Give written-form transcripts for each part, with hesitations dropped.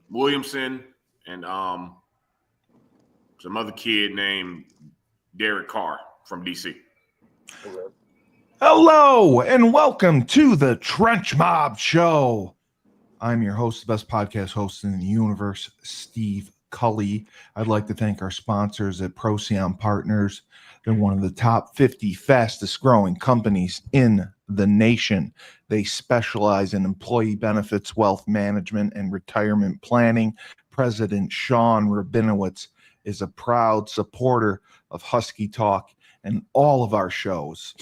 Williamson and some other kid named Derek Carr from DC. Hello and welcome to the Trench Mob Show. I'm your host, the best podcast host in the universe, Steve Cully. I'd like to thank our sponsors at Procyon Partners. They're one of the top 50 fastest growing companies in the nation. They specialize in employee benefits, wealth management, and retirement planning. President Sean Rabinowitz is a proud supporter of Husky Talk and all of our shows,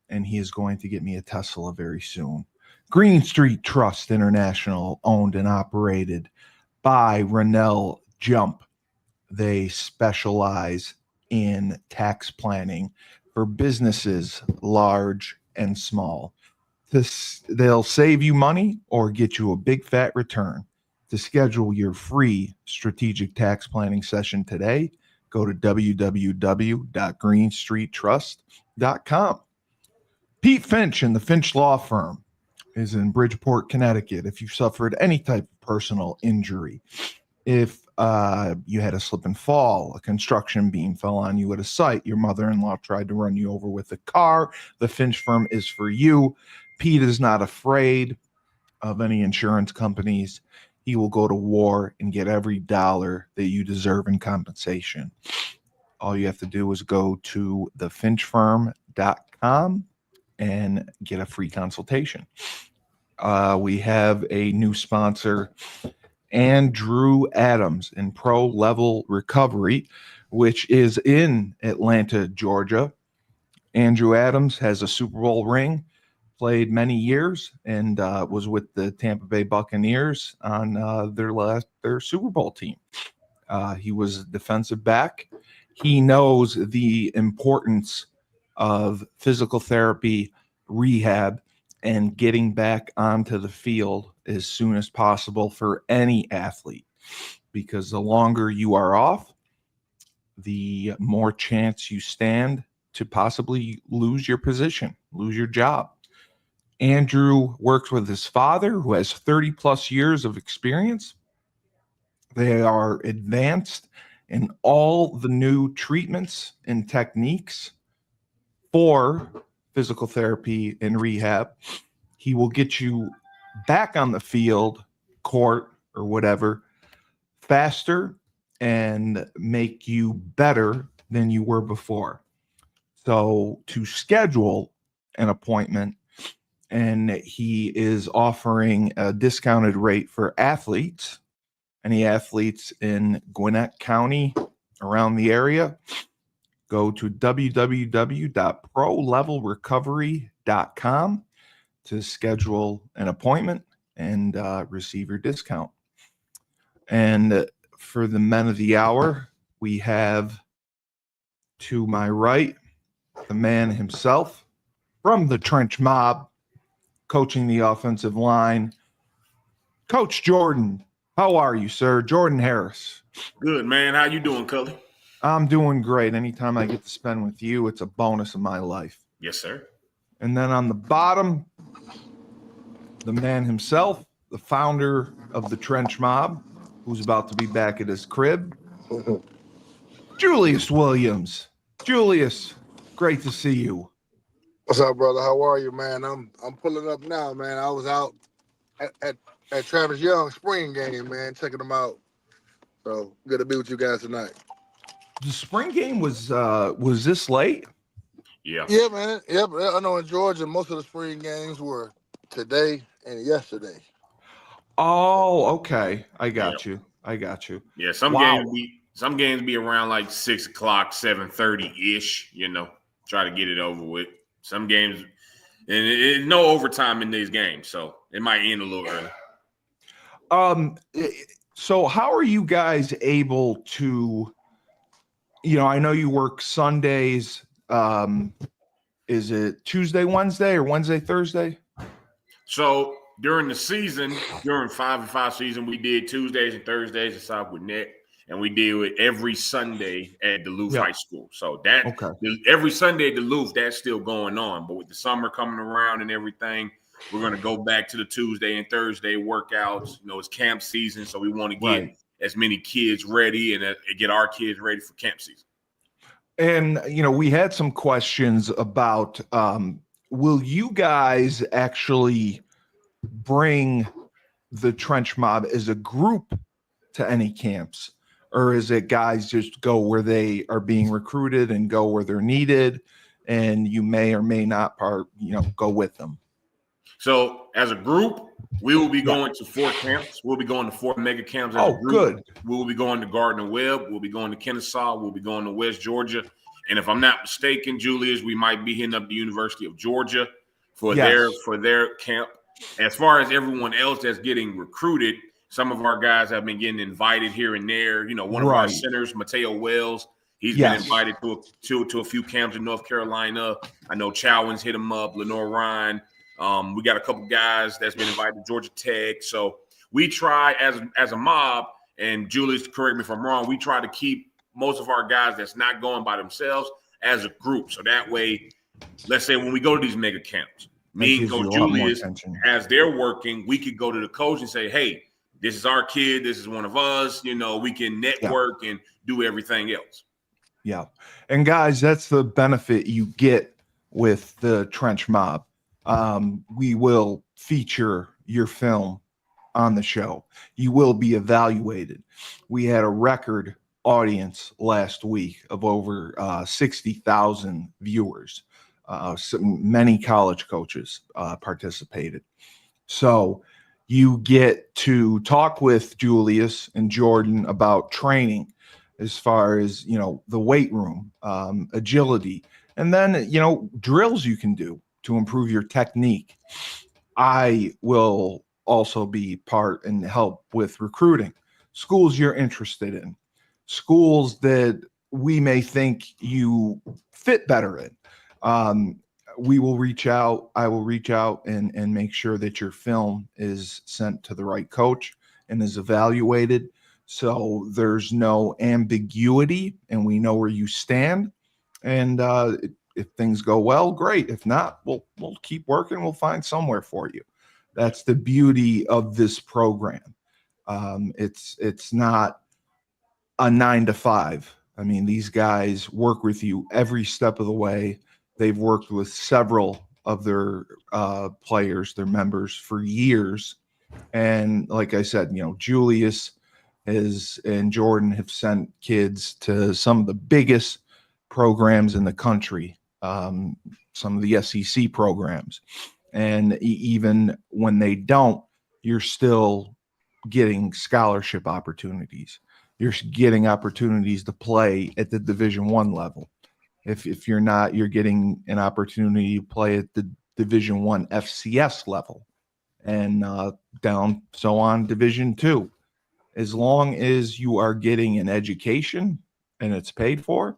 and he is going to get me a Tesla very soon. Green Street Trust International, owned and operated by Renell Jump. They specialize in tax planning for businesses large and small. They'll save you money or get you a big fat return. To schedule your free strategic tax planning session today, go to www.greenstreettrust.com. Pete Finch and the Finch Law Firm is in Bridgeport, Connecticut. If you suffered any type of personal injury, if you had a slip and fall, a construction beam fell on you at a site, your mother-in-law tried to run you over with a car, the Finch firm is for you. Pete is not afraid of any insurance companies. He will go to war and get every dollar that you deserve in compensation. All you have to do is go to thefinchfirm.com and get a free consultation. We have a new sponsor, Andrew Adams in Pro Level Recovery, which is in Atlanta, Georgia. Andrew Adams has a Super Bowl ring, played many years, and was with the Tampa Bay Buccaneers on their Super Bowl team. He was a defensive back. He knows the importance of physical therapy, rehab, and getting back onto the field as soon as possible for any athlete, because the longer you are off, the more chance you stand to possibly lose your position, lose your job. Andrew works with his father, who has 30 plus years of experience. They are advanced in all the new treatments and techniques for physical therapy and rehab. He will get you back on the field, court, or whatever, faster and make you better than you were before. So to schedule an appointment, and he is offering a discounted rate for athletes, any athletes in Gwinnett County, around the area, go to www.prolevelrecovery.com to schedule an appointment and receive your discount. And for the men of the hour, we have to my right, the man himself from the Trench Mob, coaching the offensive line, Coach Jordan. How are you, sir? Jordan Harris. Good, man. How you doing, Cully? I'm doing great. Anytime I get to spend with you, it's a bonus in my life. Yes, sir. And then on the bottom, the man himself, the founder of the Trench Mob, who's about to be back at his crib, Julius Williams. Julius, great to see you. What's up, brother? How are you, man? I'm pulling up now, man. I was out at Travis Young's spring game, man, checking them out. So good to be with you guys tonight. The spring game was this late? Yeah. Yeah, man. Yep. I know in Georgia, most of the spring games were today and yesterday. Oh, okay. I got you. Yeah, some games be around like 6 o'clock, 7:30-ish, try to get it over with. Some games, and no overtime in these games, so it might end a little early. So how are you guys able to, I know you work Sundays. Is it Tuesday, Wednesday, or Wednesday, Thursday? So during the season, during 5-5 season, we did Tuesdays and Thursdays at South Gwinnett, and we did it every Sunday at Duluth High School. So every Sunday at Duluth, that's still going on. But with the summer coming around and everything, We're going to go back to the Tuesday and Thursday workouts. It's camp season, so we want to get as many kids ready and get our kids ready for camp season. And, we had some questions about, will you guys actually bring the Trench Mob as a group to any camps? Or is it guys just go where they are being recruited and go where they're needed, and you may or may not go with them? So as a group, we will be going to 4 camps. We'll be going to 4 mega camps as a group. Good. We'll be going to Gardner Webb. We'll be going to Kennesaw. We'll be going to West Georgia. And if I'm not mistaken, Julius, we might be hitting up the University of Georgia for their camp. As far as everyone else that's getting recruited, some of our guys have been getting invited here and there. One of our centers, Mateo Wells, he's been invited to a few camps in North Carolina. I know Chowens hit him up, Lenore Ryan. We got a couple guys that's been invited to Georgia Tech. So we try as a mob, and Julius, correct me if I'm wrong, we try to keep most of our guys that's not going by themselves as a group. So that way, let's say when we go to these mega camps, me and Coach Julius, as they're working, we could go to the coach and say, hey, this is our kid. This is one of us. We can network and do everything else. Yeah. And guys, that's the benefit you get with the Trench Mob. We will feature your film on the show. You will be evaluated. We had a record audience last week of over 60,000 viewers. So many college coaches participated. So you get to talk with Julius and Jordan about training as far as, the weight room, agility, and then, drills you can do to improve your technique. I will also be part and help with recruiting schools you're interested in, schools that we may think you fit better in. We will reach out. I will reach out and make sure that your film is sent to the right coach and is evaluated. So there's no ambiguity and we know where you stand. And if things go well, great. If not, we'll keep working. We'll find somewhere for you. That's the beauty of this program. It's not a 9 to 5. I mean, these guys work with you every step of the way. They've worked with several of their players, their members, for years. And like I said, Julius and Jordan have sent kids to some of the biggest programs in the country, some of the SEC programs. And even when they don't, you're still getting scholarship opportunities. You're getting opportunities to play at the Division I level. If you're not, you're getting an opportunity to play at the Division I FCS level and down so on Division II. As long as you are getting an education and it's paid for,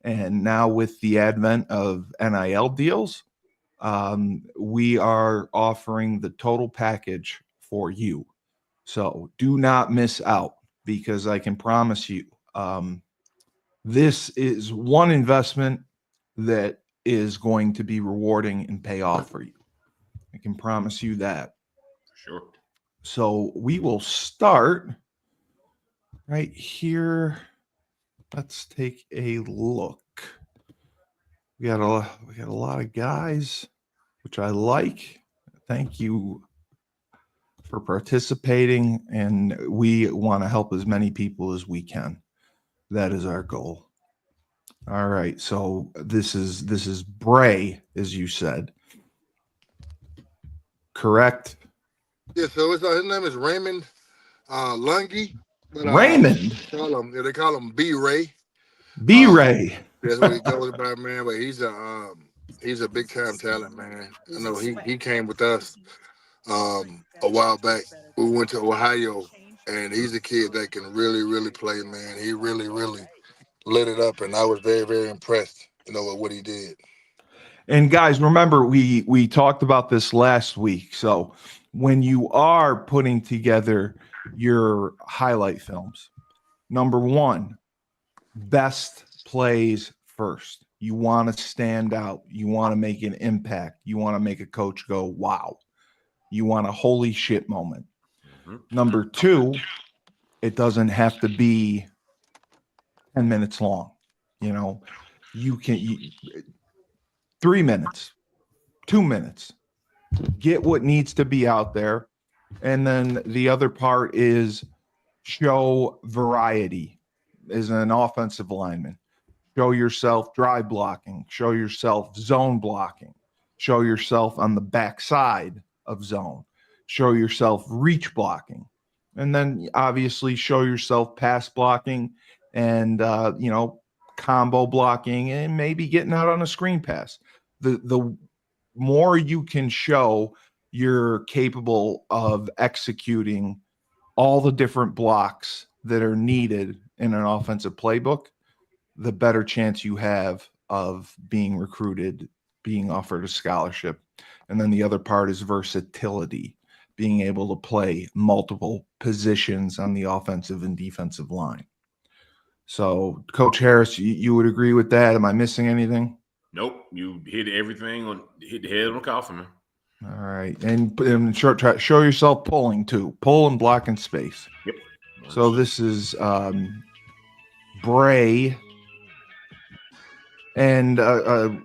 and now with the advent of NIL deals, we are offering the total package for you. So do not miss out, because I can promise you, this is one investment that is going to be rewarding and pay off for you. I can promise you that. Sure. So we will start right here. Let's take a look. We got a lot of guys, which I like. Thank you for participating, and we want to help as many people as we can. That is our goal. All right, so this is Bray, as you said, correct? Yeah. So his name is Raymond Lungi. But, Raymond. They call him B Ray. B Ray. That's what he goes by, man. But he's a big time talent, man. I know he came with us a while back. We went to Ohio, and he's a kid that can really, really play, man. He really, really lit it up, and I was very, very impressed, with what he did. And guys, remember, we talked about this last week. So when you are putting together your highlight films, number one, best plays first. You want to stand out. You want to make an impact. You want to make a coach go, wow. You want a holy shit moment. Mm-hmm. Number 2, it doesn't have to be 10 minutes long. You can 3 minutes, 2 minutes, get what needs to be out there. And then the other part is show variety as an offensive lineman. Show yourself drive blocking, show yourself zone blocking, show yourself on the backside of zone, show yourself reach blocking, and then obviously show yourself pass blocking and, combo blocking and maybe getting out on a screen pass. The more you can show you're capable of executing all the different blocks that are needed in an offensive playbook, the better chance you have of being recruited, being offered a scholarship. And then the other part is versatility, being able to play multiple positions on the offensive and defensive line. So, Coach Harris, you would agree with that? Am I missing anything? Nope. You hit everything hit the head on the coffin, man. All right. And in short track, show yourself pulling too. Pull and block in space. Yep. So this is Bray. And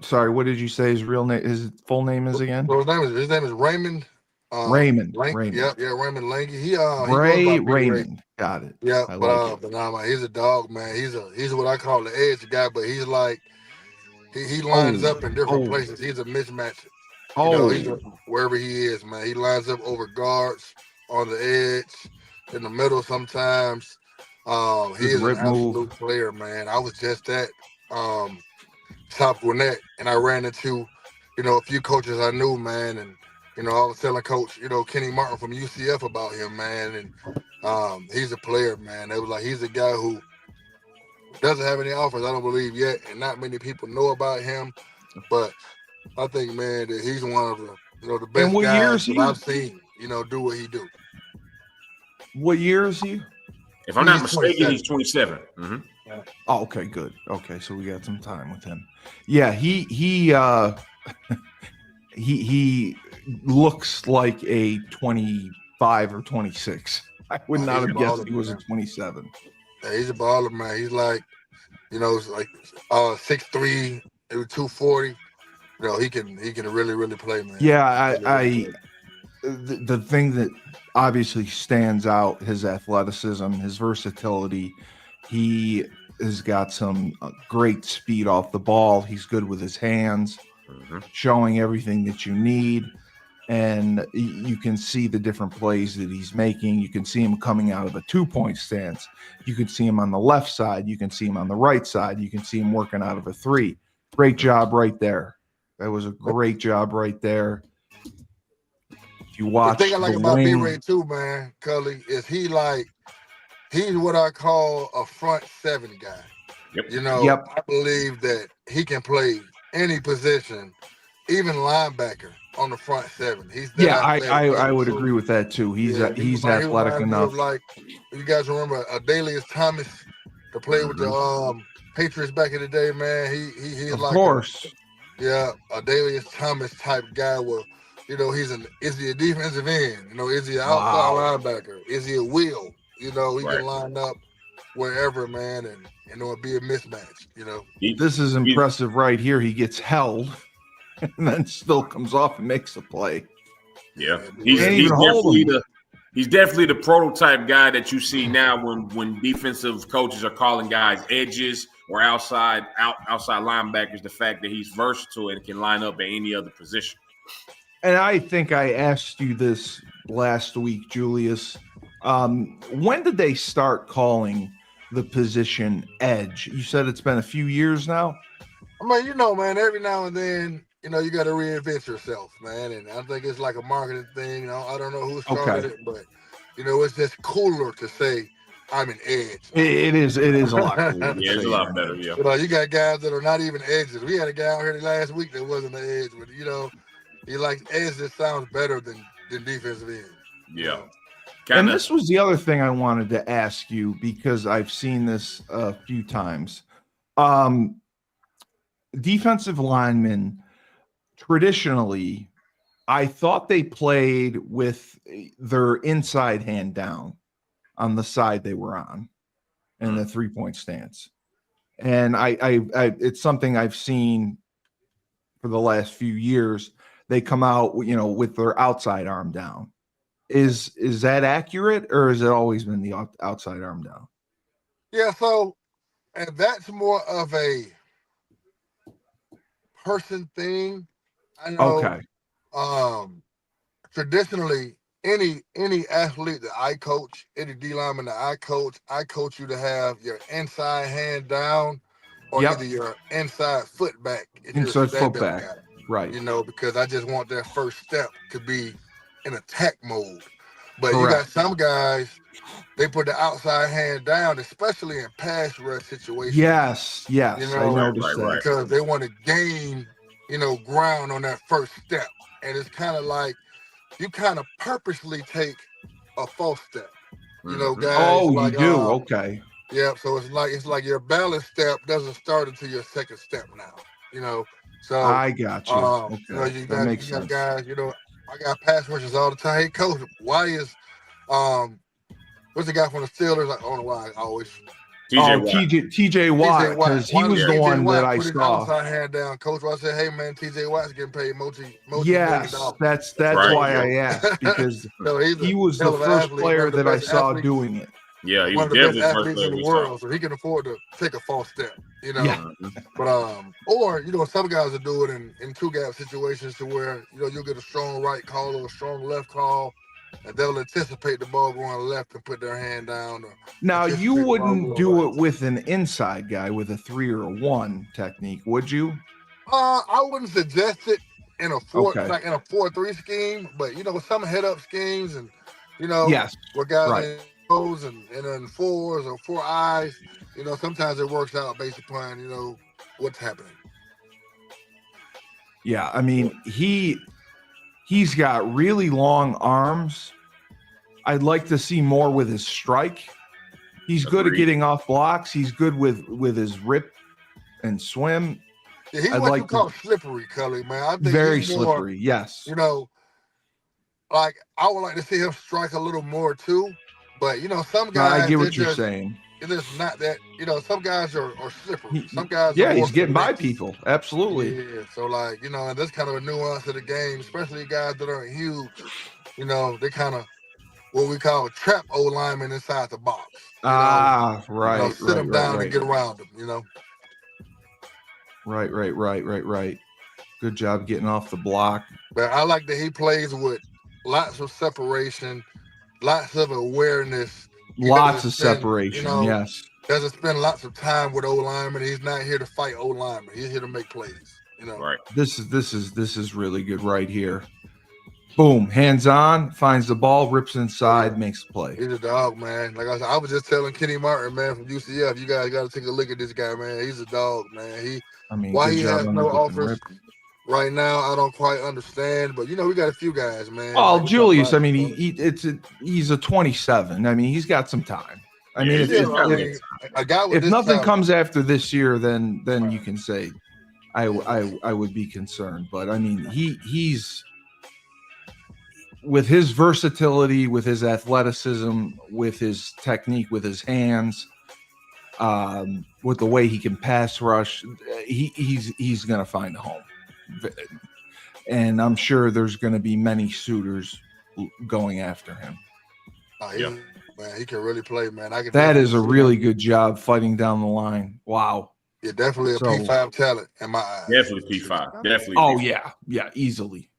sorry, what did you say his real name? His full name is again? Well, his name is Raymond. Raymond. Raymond. Raymond. Yeah, Raymond Lanky. He Ray Raymond. Got it. Yeah, I but nah, he's a dog, man. He's what I call the edge guy, but he's like he lines up in different places. He's a mismatch. He's wherever he is, man. He lines up over guards, on the edge, in the middle sometimes. He is an absolute player, man. I was just at Top Gwinnett, and I ran into, a few coaches I knew, man, and I was telling Coach, Kenny Martin from UCF about him, man, and he's a player, man. They was like, he's a guy who doesn't have any offers, I don't believe yet, and not many people know about him, but I think, man, that he's one of the best guys that I've seen, do what he do. What year is he? If I'm not mistaken, he's 27. Mm-hmm. Oh, okay, good. Okay, so we got some time with him. Yeah, he he looks like a 25 or 26. I would not have guessed he was a 27. Yeah, he's a baller, man. He's like, like 6'3", 240. He can really, really play, man. Yeah, the thing that obviously stands out, his athleticism, his versatility. He has got some great speed off the ball. He's good with his hands, showing everything that you need. And you can see the different plays that he's making. You can see him coming out of a 2-point stance. You can see him on the left side. You can see him on the right side. You can see him working out of a 3. Great job right there. That was a great job right there. If you watch the thing I like about B-Ray too, man, Cully, is he's what I call a front 7 guy. Yep. I believe that he can play any position, even linebacker on the front 7. He's I would agree with that too. He's athletic enough. Like, you guys remember Adalius Thomas to play with the Patriots back in the day, man. He's of like course. Adalius Thomas type guy. Well, is he a defensive end? Is he an outside linebacker? Is he a wheel? He can line up wherever, man, and be a mismatch. This is impressive right here. He gets held and then still comes off and makes the play. Yeah, he's definitely the prototype guy that you see now when defensive coaches are calling guys edges or outside linebackers. The fact that he's versatile and can line up at any other position. And I think I asked you this last week, Julius. When did they start calling the position edge? You said it's been a few years now. I mean, man, every now and then, you got to reinvent yourself, man. And I think it's like a marketing thing. I don't know who started it, but it's just cooler to say I'm an edge. It is a lot cooler. Yeah, it's a lot better. Yeah. You got guys that are not even edges. We had a guy out here last week that wasn't an edge, but he like edge that sounds better than defensive end. Yeah. And this was the other thing I wanted to ask you, because I've seen this a few times. Defensive linemen traditionally I thought they played with their inside hand down on the side they were on in the 3-point stance. And I it's something I've seen for the last few years. They come out, with their outside arm down. Is that accurate, or has it always been the outside arm down? Yeah, so, and that's more of a person thing. I know. Okay. Traditionally, any athlete that I coach, any D lineman that I coach you to have your inside hand down, or either your inside foot back. If inside you're a foot back, guy, right? Because I just want their first step to be in attack mode. But Correct. you got some guys, they put the outside hand down, especially in pass rush situations. Yes, I noticed that. Because they want to gain, ground on that first step, and it's kind of like you kind of purposely take a false step. Guys. Oh, like, you do? Okay. Yeah, so it's like your balance step doesn't start until your second step now. So I got you. Okay. You That makes got sense. guys, I got pass rushers all the time. Hey coach, why is what's the guy from the Steelers? I don't know why I always TJ Watt, because he was the one that I saw. Outside hand down, coach. I said, "Hey man, TJ Watt's getting paid yes, that's right. why I asked, because he was the first athlete, player that I saw athletes. doing it. Yeah, he one was of the definitely best the first athletes in the world, so he can afford to take a false step. Yeah. But or some guys will do it in two gap situations to where you'll get a strong right call or a strong left call, and they'll anticipate the ball going left and put their hand down. Now you wouldn't do it with an inside guy with a 3 or a 1 technique, would you? I wouldn't suggest it in a 4-3 scheme, but some head up schemes and yes, where guys in those and in 4s or 4 eyes, sometimes it works out based upon what's happening. Yeah, I mean he's got really long arms. I'd like to see more with his strike. He's good at getting off blocks. He's good with his rip and swim. Yeah, he's what you call slippery, Cully, man. I think very he's more, slippery, yes. Like I would like to see him strike a little more too. But some guys, I get what you're saying. It is not that, some guys are slippery. Some guys he's getting by people. Absolutely. Yeah. So and that's kind of a nuance of the game, especially guys that aren't huge. They kind of what we call trap O-lineman inside the box. Right. Sit them down and get around them, Right. Good job getting off the block. But I like that he plays with lots of separation, lots of awareness. Lots of separation, yes. Doesn't spend lots of time with O-lineman. He's not here to fight O-lineman. He's here to make plays. Right. This is really good right here. Boom, hands on, finds the ball, rips inside, makes the play. He's a dog, man. Like I said, I was just telling Kenny Martin, man, from UCF, you guys got to take a look at this guy, man. He's a dog, man. Why he has no offers right now, I don't quite understand. But we got a few guys, man. Well, Julius, I mean, he's a 27. I mean, he's got some time. I mean, if nothing comes after this year, then you can say I would be concerned. But I mean, he's with his versatility, with his athleticism, with his technique, with his hands, with the way he can pass rush, he's going to find a home. And I'm sure there's going to be many suitors going after him. Man, he can really play, man. That is a really good job fighting down the line. Wow. Yeah, definitely a P5 talent in my eyes. Definitely P5. Definitely. Oh, P5. yeah, easily.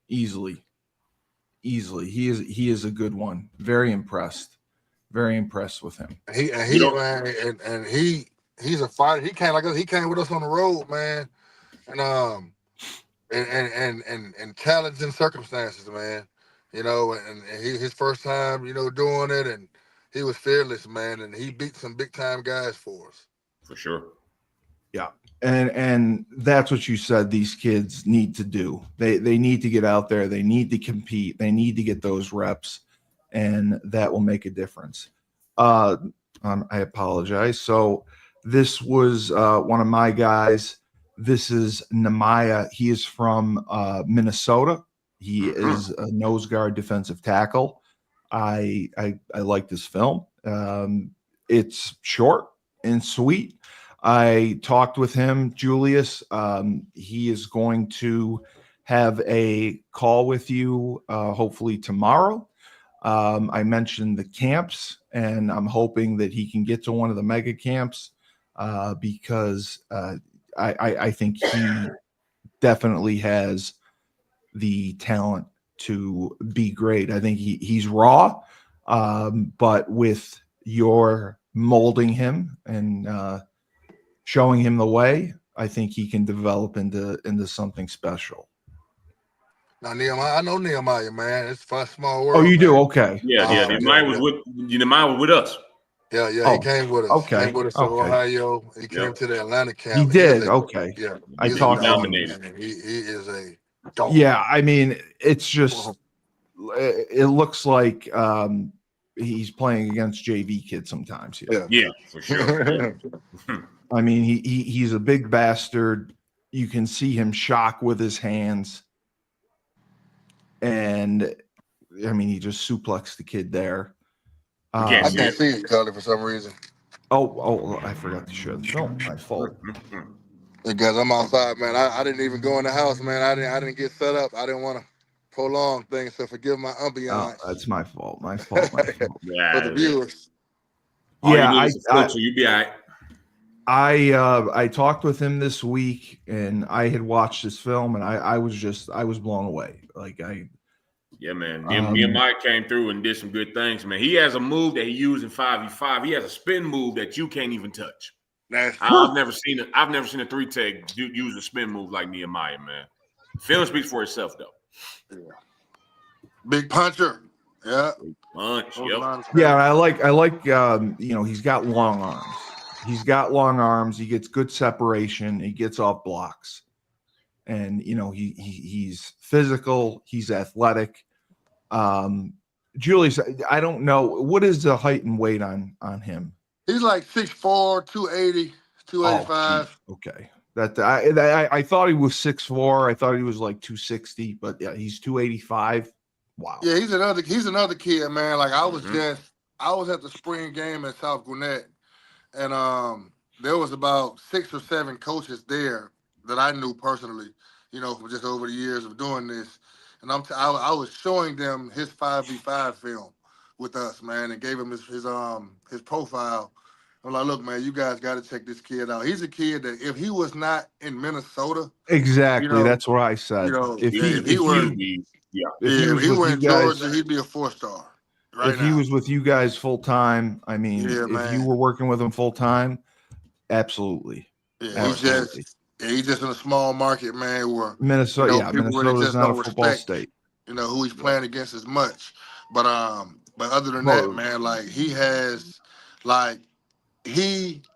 He is a good one. Very impressed with him. He's a fighter. He came with us on the road, man, and challenging circumstances, man. And his first time, doing it, and he was fearless, man, and he beat some big time guys for us. For sure. Yeah. And that's what you said these kids need to do. They need to get out there. They need to compete. They need to get those reps, and that will make a difference. I apologize. So this was one of my guys. This is Nehemiah. He is from Minnesota. He is a nose guard defensive tackle. I like this film. It's short and sweet. I talked with him, Julius. He is going to have a call with you hopefully tomorrow. I mentioned the camps, and I'm hoping that he can get to one of the mega camps because I think he definitely has the talent to be great. I think he's raw, but with your molding him and showing him the way, I think he can develop into something special. Now Nehemiah, I know Nehemiah, man. It's a small world. Oh, you man. do? Okay. Yeah. Nehemiah was with us. Yeah, Oh, he came with us. okay, Came with us to Ohio. He came to the Atlanta camp. He did. Okay. Yeah, I he's talked a to dog, him. man. He is a dog. Yeah, I mean, it's just it looks like he's playing against JV kids sometimes. Yeah, for sure. I mean, he's a big bastard. You can see him shock with his hands. And I mean, he just suplexed the kid there. I can't see it, Charlie, for some reason. Oh, I forgot to share the film. My fault. Because I'm outside, man. I didn't even go in the house, man. I didn't get set up. I didn't want to prolong things, so forgive my ambiance. Oh, that's my fault. My fault. Yeah, for the viewers. Yeah, so you be all right. I talked with him this week, and I had watched this film, and I was blown away. Yeah, man. Nehemiah came through and did some good things, man. He has a move that he used in 5v5. He has a spin move that you can't even touch. I've never seen a 3-tech use a spin move like Nehemiah, man. Film speaks for itself, though. Yeah. Big puncher. Yeah. Big punch. Yep. Yeah, I like he's got long arms. He gets good separation. He gets off blocks. And he's physical, he's athletic. Julius, I don't know, what is the height and weight on him? He's like 6'4", 280, 285. Oh, okay. I thought he was 6'4". I thought he was like 260, but yeah, he's 285. Wow. Yeah, he's another kid, man. Like I was at the spring game at South Gwinnett, and there was about 6 or 7 coaches there that I knew personally, from just over the years of doing this. And I was showing them his 5v5 film with us, man, and gave him his profile. I'm like, look, man, you guys got to check this kid out. He's a kid that if he was not in Minnesota, exactly, that's what I said. If he were in Georgia, he'd be a 4-star. Right if he was with you guys full time, I mean, if you were working with him full time, absolutely. Yeah, absolutely. He's just in a small market, man, where Minnesota, Minnesota's not a football state. Who he's playing against as much. But other than that, man, like he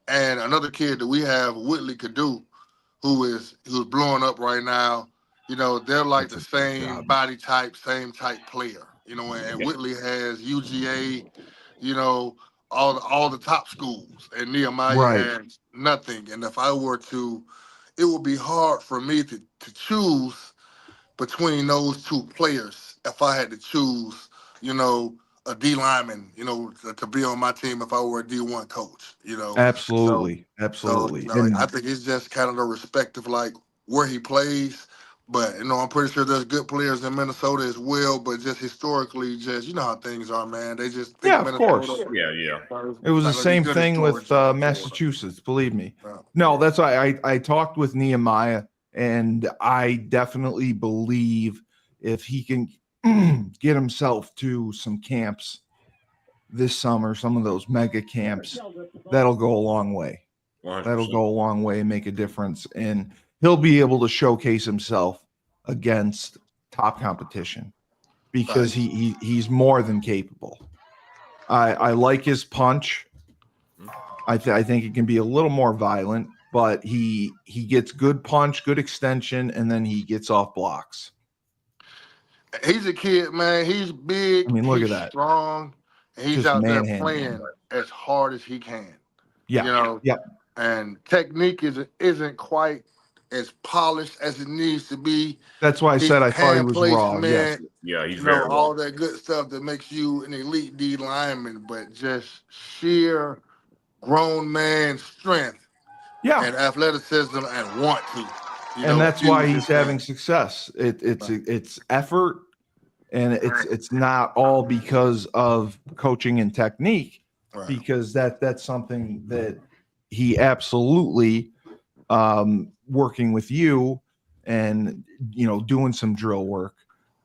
and another kid that we have, Whitley Cadu, who's blowing up right now. They're like the same body type, same type player. And Whitley has UGA, all the top schools, and Nehemiah has nothing. And if I were to, it would be hard for me to choose between those two players if I had to choose, a D lineman, to be on my team if I were a D1 coach, Absolutely. So, I think it's just kind of the respect of like where he plays. But, I'm pretty sure there's good players in Minnesota as well. But just historically, how things are, man. They just think of course. Yeah. It was the same thing with Massachusetts, believe me. No, that's why I talked with Nehemiah, and I definitely believe if he can get himself to some camps this summer, some of those mega camps, that'll go a long way. 100%. That'll go a long way and make a difference. And he'll be able to showcase himself against top competition because he's more than capable. I like his punch. I think it can be a little more violent, but he gets good punch, good extension, and then he gets off blocks. He's a kid, man. He's big. I mean, look at that. Strong. And he's out there playing as hard as he can. Yeah. And technique isn't quite as polished as it needs to be. That's why I said I thought he was raw. Yes. Yeah, he's very raw. All that good stuff that makes you an elite D lineman, but just sheer grown man strength and athleticism and want to. And that's why he's having success. It's effort, and it's not all because of coaching and technique, because that's something that he absolutely working with you and doing some drill work,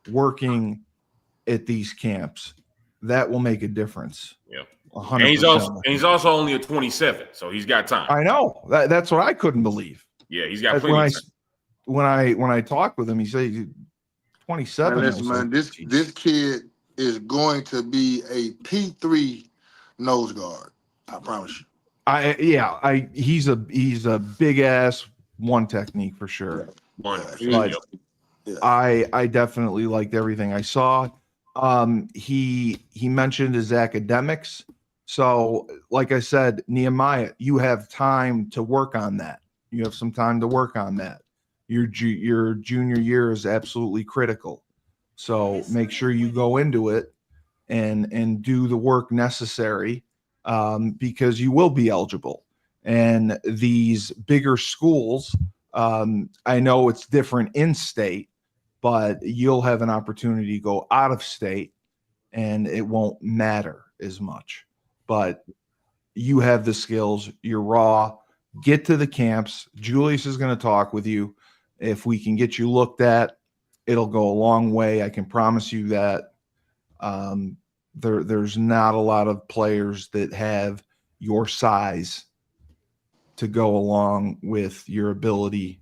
working at these camps, that will make a difference. Yeah. 100%. And he's also only a 27, so he's got time. I know. That's what I couldn't believe. Yeah, he's got plenty of time. When I talked with him, he said he's 27. Man, listen, man, this kid is going to be a P3 nose guard. I promise you. He's a big ass one technique for sure. But I definitely liked everything I saw. He mentioned his academics. So, like I said, Nehemiah, you have time to work on that. You have some time to work on that. Your junior year is absolutely critical. So make sure you go into it and do the work necessary, because you will be eligible. And these bigger schools, I know it's different in state, but you'll have an opportunity to go out of state and it won't matter as much. But you have the skills, you're raw. Get to the camps. Julius is going to talk with you. If we can get you looked at, it'll go a long way. I can promise you that. There's not a lot of players that have your size to go along with your ability,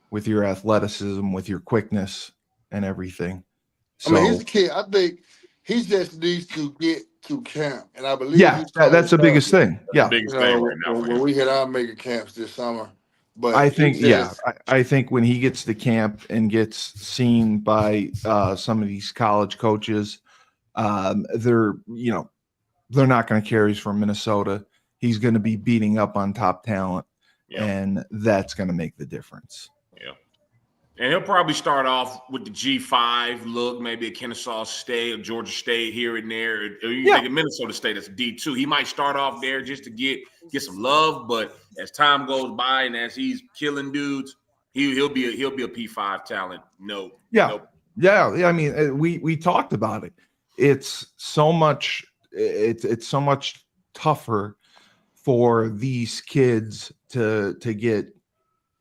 with your athleticism, with your quickness and everything. So, I mean, he's a kid. I think he just needs to get to camp, and I believe that's the biggest thing. Yeah, biggest thing right now. When we hit our mega camps this summer, but I think I think when he gets to camp and gets seen by some of these college coaches, they're not going to care he's from Minnesota. He's going to be beating up on top talent, and that's going to make the difference. And he'll probably start off with the G5 look, maybe at Kennesaw State or Georgia State here and there. Or you think at Minnesota State, that's D2. He might start off there just to get some love, but as time goes by and as he's killing dudes, he'll be a P5 talent. I mean, we talked about it. It's so much. It's so much tougher for these kids to get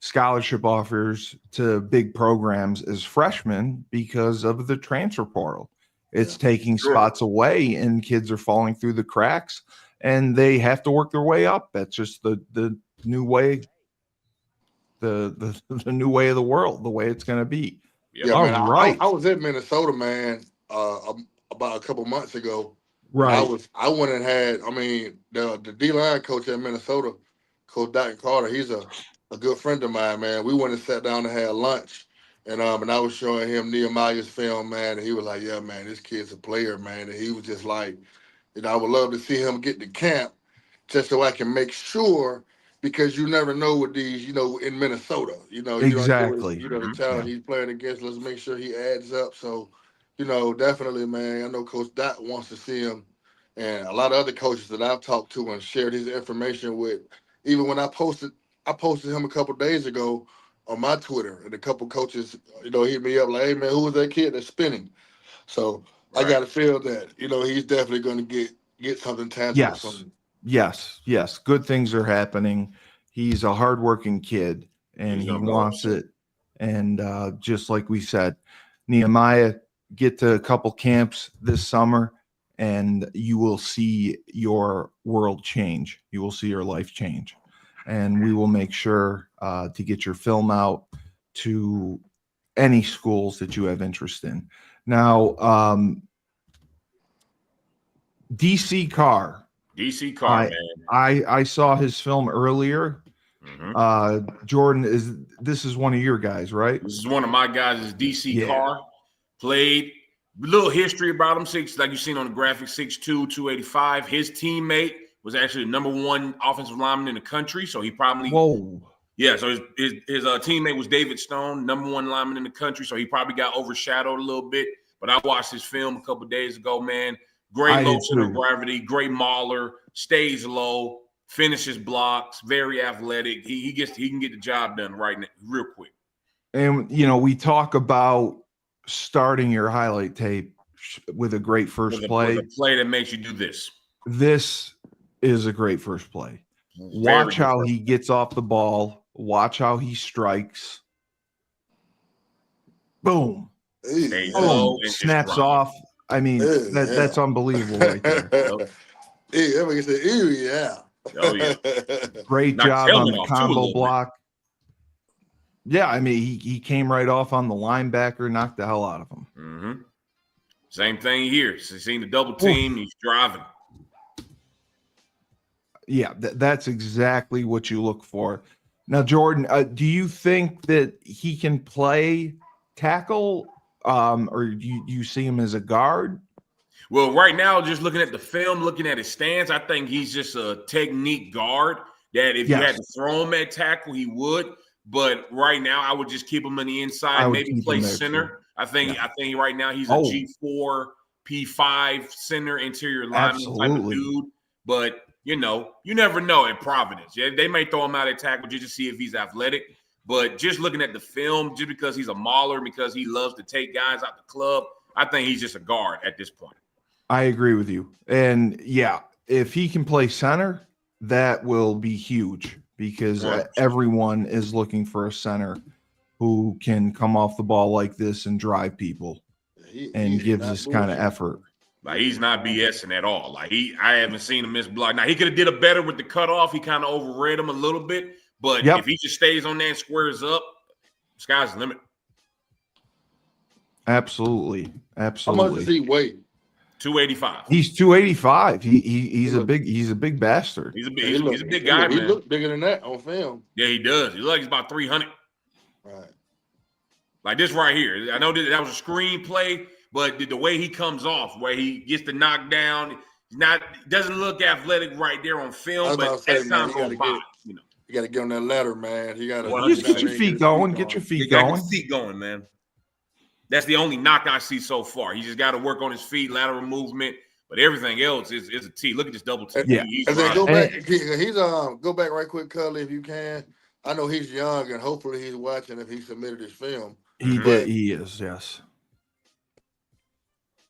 scholarship offers to big programs as freshmen because of the transfer portal. It's taking spots away, and kids are falling through the cracks, and they have to work their way up. That's just the new way, the new way of the world, the way it's going to be. Man, I was in Minnesota, man, about a couple months ago. Right. I went and had, the D-line coach at Minnesota, Coach Dr. Carter, he's a good friend of mine, man. We went and sat down and had lunch, and I was showing him Nehemiah's film, man, and he was like, yeah, man, this kid's a player, man. And he was just like, I would love to see him get to camp just so I can make sure, because you never know with these, in Minnesota, exactly. The talent he's playing against, let's make sure he adds up. So, definitely, man, I know Coach Dot wants to see him, and a lot of other coaches that I've talked to and shared his information with, even when I posted him a couple days ago on my Twitter, and a couple coaches, hit me up like, hey, man, who was that kid that's spinning? So I got to feel that, he's definitely going to get something tangible from him. Yes. Good things are happening. He's a hardworking kid, and he wants it. And just like we said, Nehemiah, get to a couple camps this summer, and you will see your world change. You will see your life change. And we will make sure to get your film out to any schools that you have interest in. Now, DC Carr, man. I saw his film earlier. Mm-hmm. Jordan, this is one of your guys, right? This is one of my guys. Is DC Carr. Played a little history about him. Like you've seen on the graphic, 6'2", 285. His teammate was actually the number one offensive lineman in the country. So he probably, Yeah, so his teammate was David Stone, #1 lineman in the country, so he probably got overshadowed a little bit. But I watched his film a couple days ago, man. Great low center of gravity, great mauler, stays low, finishes blocks, very athletic. He can get the job done right now, real quick. And we talk about starting your highlight tape with a great first play. With a play that makes you do this. This is a great first play. Watch how he gets off the ball. Watch how he strikes. Boom. Boom. Snaps off. I mean, that's unbelievable right there. Everybody say, ew, yeah. Oh, yeah. Great job on the combo block. Yeah, I mean, he came right off on the linebacker, knocked the hell out of him. Mm-hmm. Same thing here. So he's seen the double team, he's driving. Yeah, that's exactly what you look for. Now, Jordan, do you think that he can play tackle, or you see him as a guard? Well, right now, just looking at the film, looking at his stance, I think he's just a technique guard that if you had to throw him at tackle, he would. But right now, I would just keep him on the inside, maybe play center. I think right now he's a G4, P5 center, interior lineman type of dude. But you never know at Providence. Yeah, they may throw him out at tackle just to see if he's athletic. But just looking at the film, just because he's a mauler, because he loves to take guys out the club, I think he's just a guard at this point. I agree with you. And yeah, if he can play center, that will be huge because everyone is looking for a center who can come off the ball like this and drive people and gives this kind of effort. Like he's not BSing at all. Like I haven't seen him miss block. Now he could have did it better with the cutoff. He kind of overread him a little bit, but if he just stays on there and squares up, sky's the limit. Absolutely. How much does he weigh? 285. He's 285. He's a big bastard. He's a big guy, man. He looks bigger than that on film. Yeah, he does. He looks like he's about 300. Right. Like this right here. I know that was a screenplay. But the way he comes off, where he gets the knockdown, doesn't look athletic right there on film, but as time goes by, you got to get on that ladder, man. You got to get your feet going. Get your feet going. Get your feet going, man. That's the only knock I see so far. He just got to work on his feet, lateral movement, but everything else is a T. Look at this double T. Yeah. And then go back. Go back right quick, Cully, if you can. I know he's young, and hopefully he's watching if he submitted his film. He did. He is. Yes.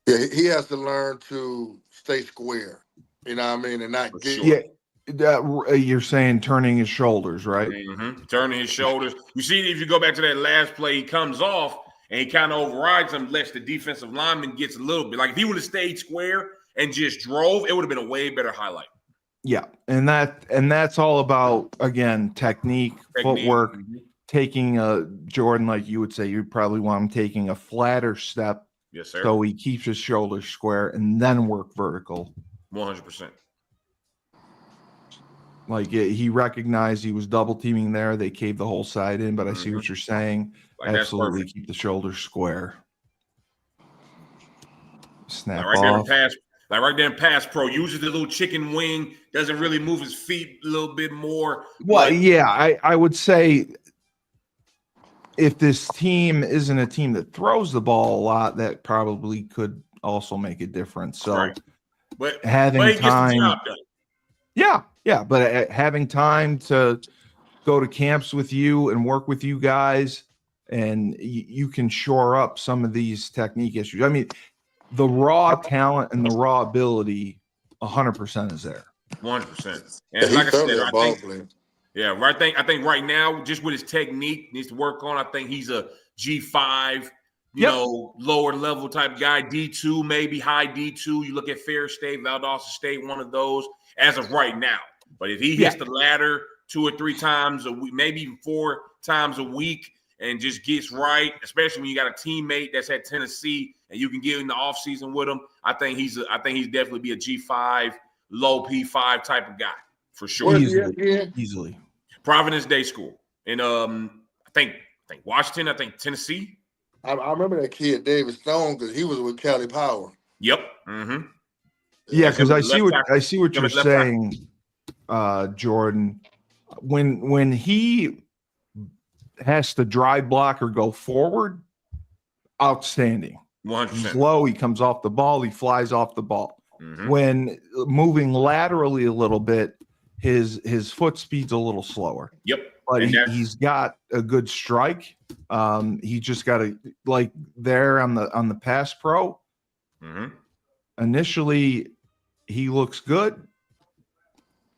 Yeah, he has to learn to stay square. You know what I mean, and not get. Yeah, you're saying turning his shoulders, right? Mm-hmm. Turning his shoulders. You see, if you go back to that last play, he comes off and he kind of overrides him, lets the defensive lineman gets a little bit. Like if he would have stayed square and just drove, it would have been a way better highlight. Yeah, and that's all about again technique. Footwork, taking a Jordan, like you would say, you probably want him taking a flatter step. Yes, sir. So he keeps his shoulders square and then work vertical. 100%. Like he recognized he was double teaming there. They caved the whole side in, but I see what you're saying. Like absolutely keep the shoulders square. Snap off. Right there in pass pro, uses the little chicken wing, doesn't really move his feet a little bit more. Well, yeah, I would say if this team isn't a team that throws the ball a lot, that probably could also make a difference. So but having time. Yeah, but having time to go to camps with you and work with you guys, and you can shore up some of these technique issues. I mean, the raw talent and the raw ability 100% is there. 100%. And like I said, I think right now, just with his technique, needs to work on. I think he's a G5, lower level type guy, D2, maybe high D2. You look at Fair State, Valdosta State, one of those as of right now. But if he hits the ladder 2 or 3 times a week, maybe even 4 times a week, and just gets right, especially when you got a teammate that's at Tennessee and you can get in the offseason with him, I think he's definitely be a G5, low P5 type of guy for sure. Easily. Providence Day School. And I think Washington, I think Tennessee. I remember that kid, David Stone, because he was with Cali Power. Yep. Mm-hmm. Yeah, because I see what you're saying, Jordan. When he has to drive block or go forward, outstanding. 100%. He's low. He comes off the ball. He flies off the ball. Mm-hmm. When moving laterally a little bit, his foot speed's a little slower. Yep. But he's got a good strike. He just got to, like, there on the pass pro. Mm-hmm. Initially, he looks good.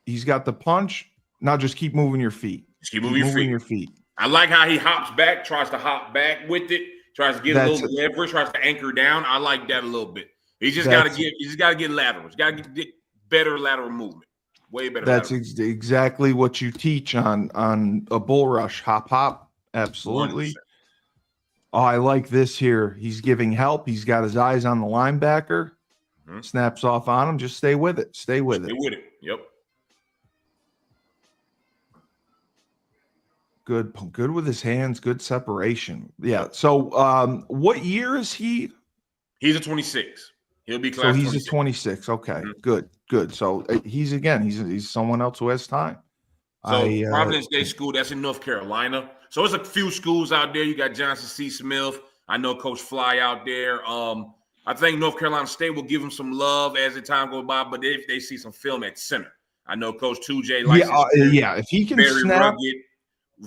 He's got the punch. Now just keep moving your feet. Just keep moving your feet. I like how he hops back, tries to hop back with it, tries to get a little leverage, tries to anchor down. I like that a little bit. He just got to get lateral. He's got to get better lateral movement. Way better. That's exactly what you teach on a bull rush. Hop. Absolutely. 100%. Oh, I like this here. He's giving help. He's got his eyes on the linebacker. Mm-hmm. Snaps off on him. Just stay with it. Stay with it. Yep. Good with his hands. Good separation. Yeah. So, what year is he? He's a 26. He'll be class. So he's 26. A 26. Okay. Mm-hmm. Good. So he's someone else who has time. So Providence Day School, that's in North Carolina. So there's a few schools out there. You got Johnson C. Smith. I know Coach Fly out there. I think North Carolina State will give him some love as the time goes by, but if they see some film at center. I know Coach 2J likes if he can very snap rugged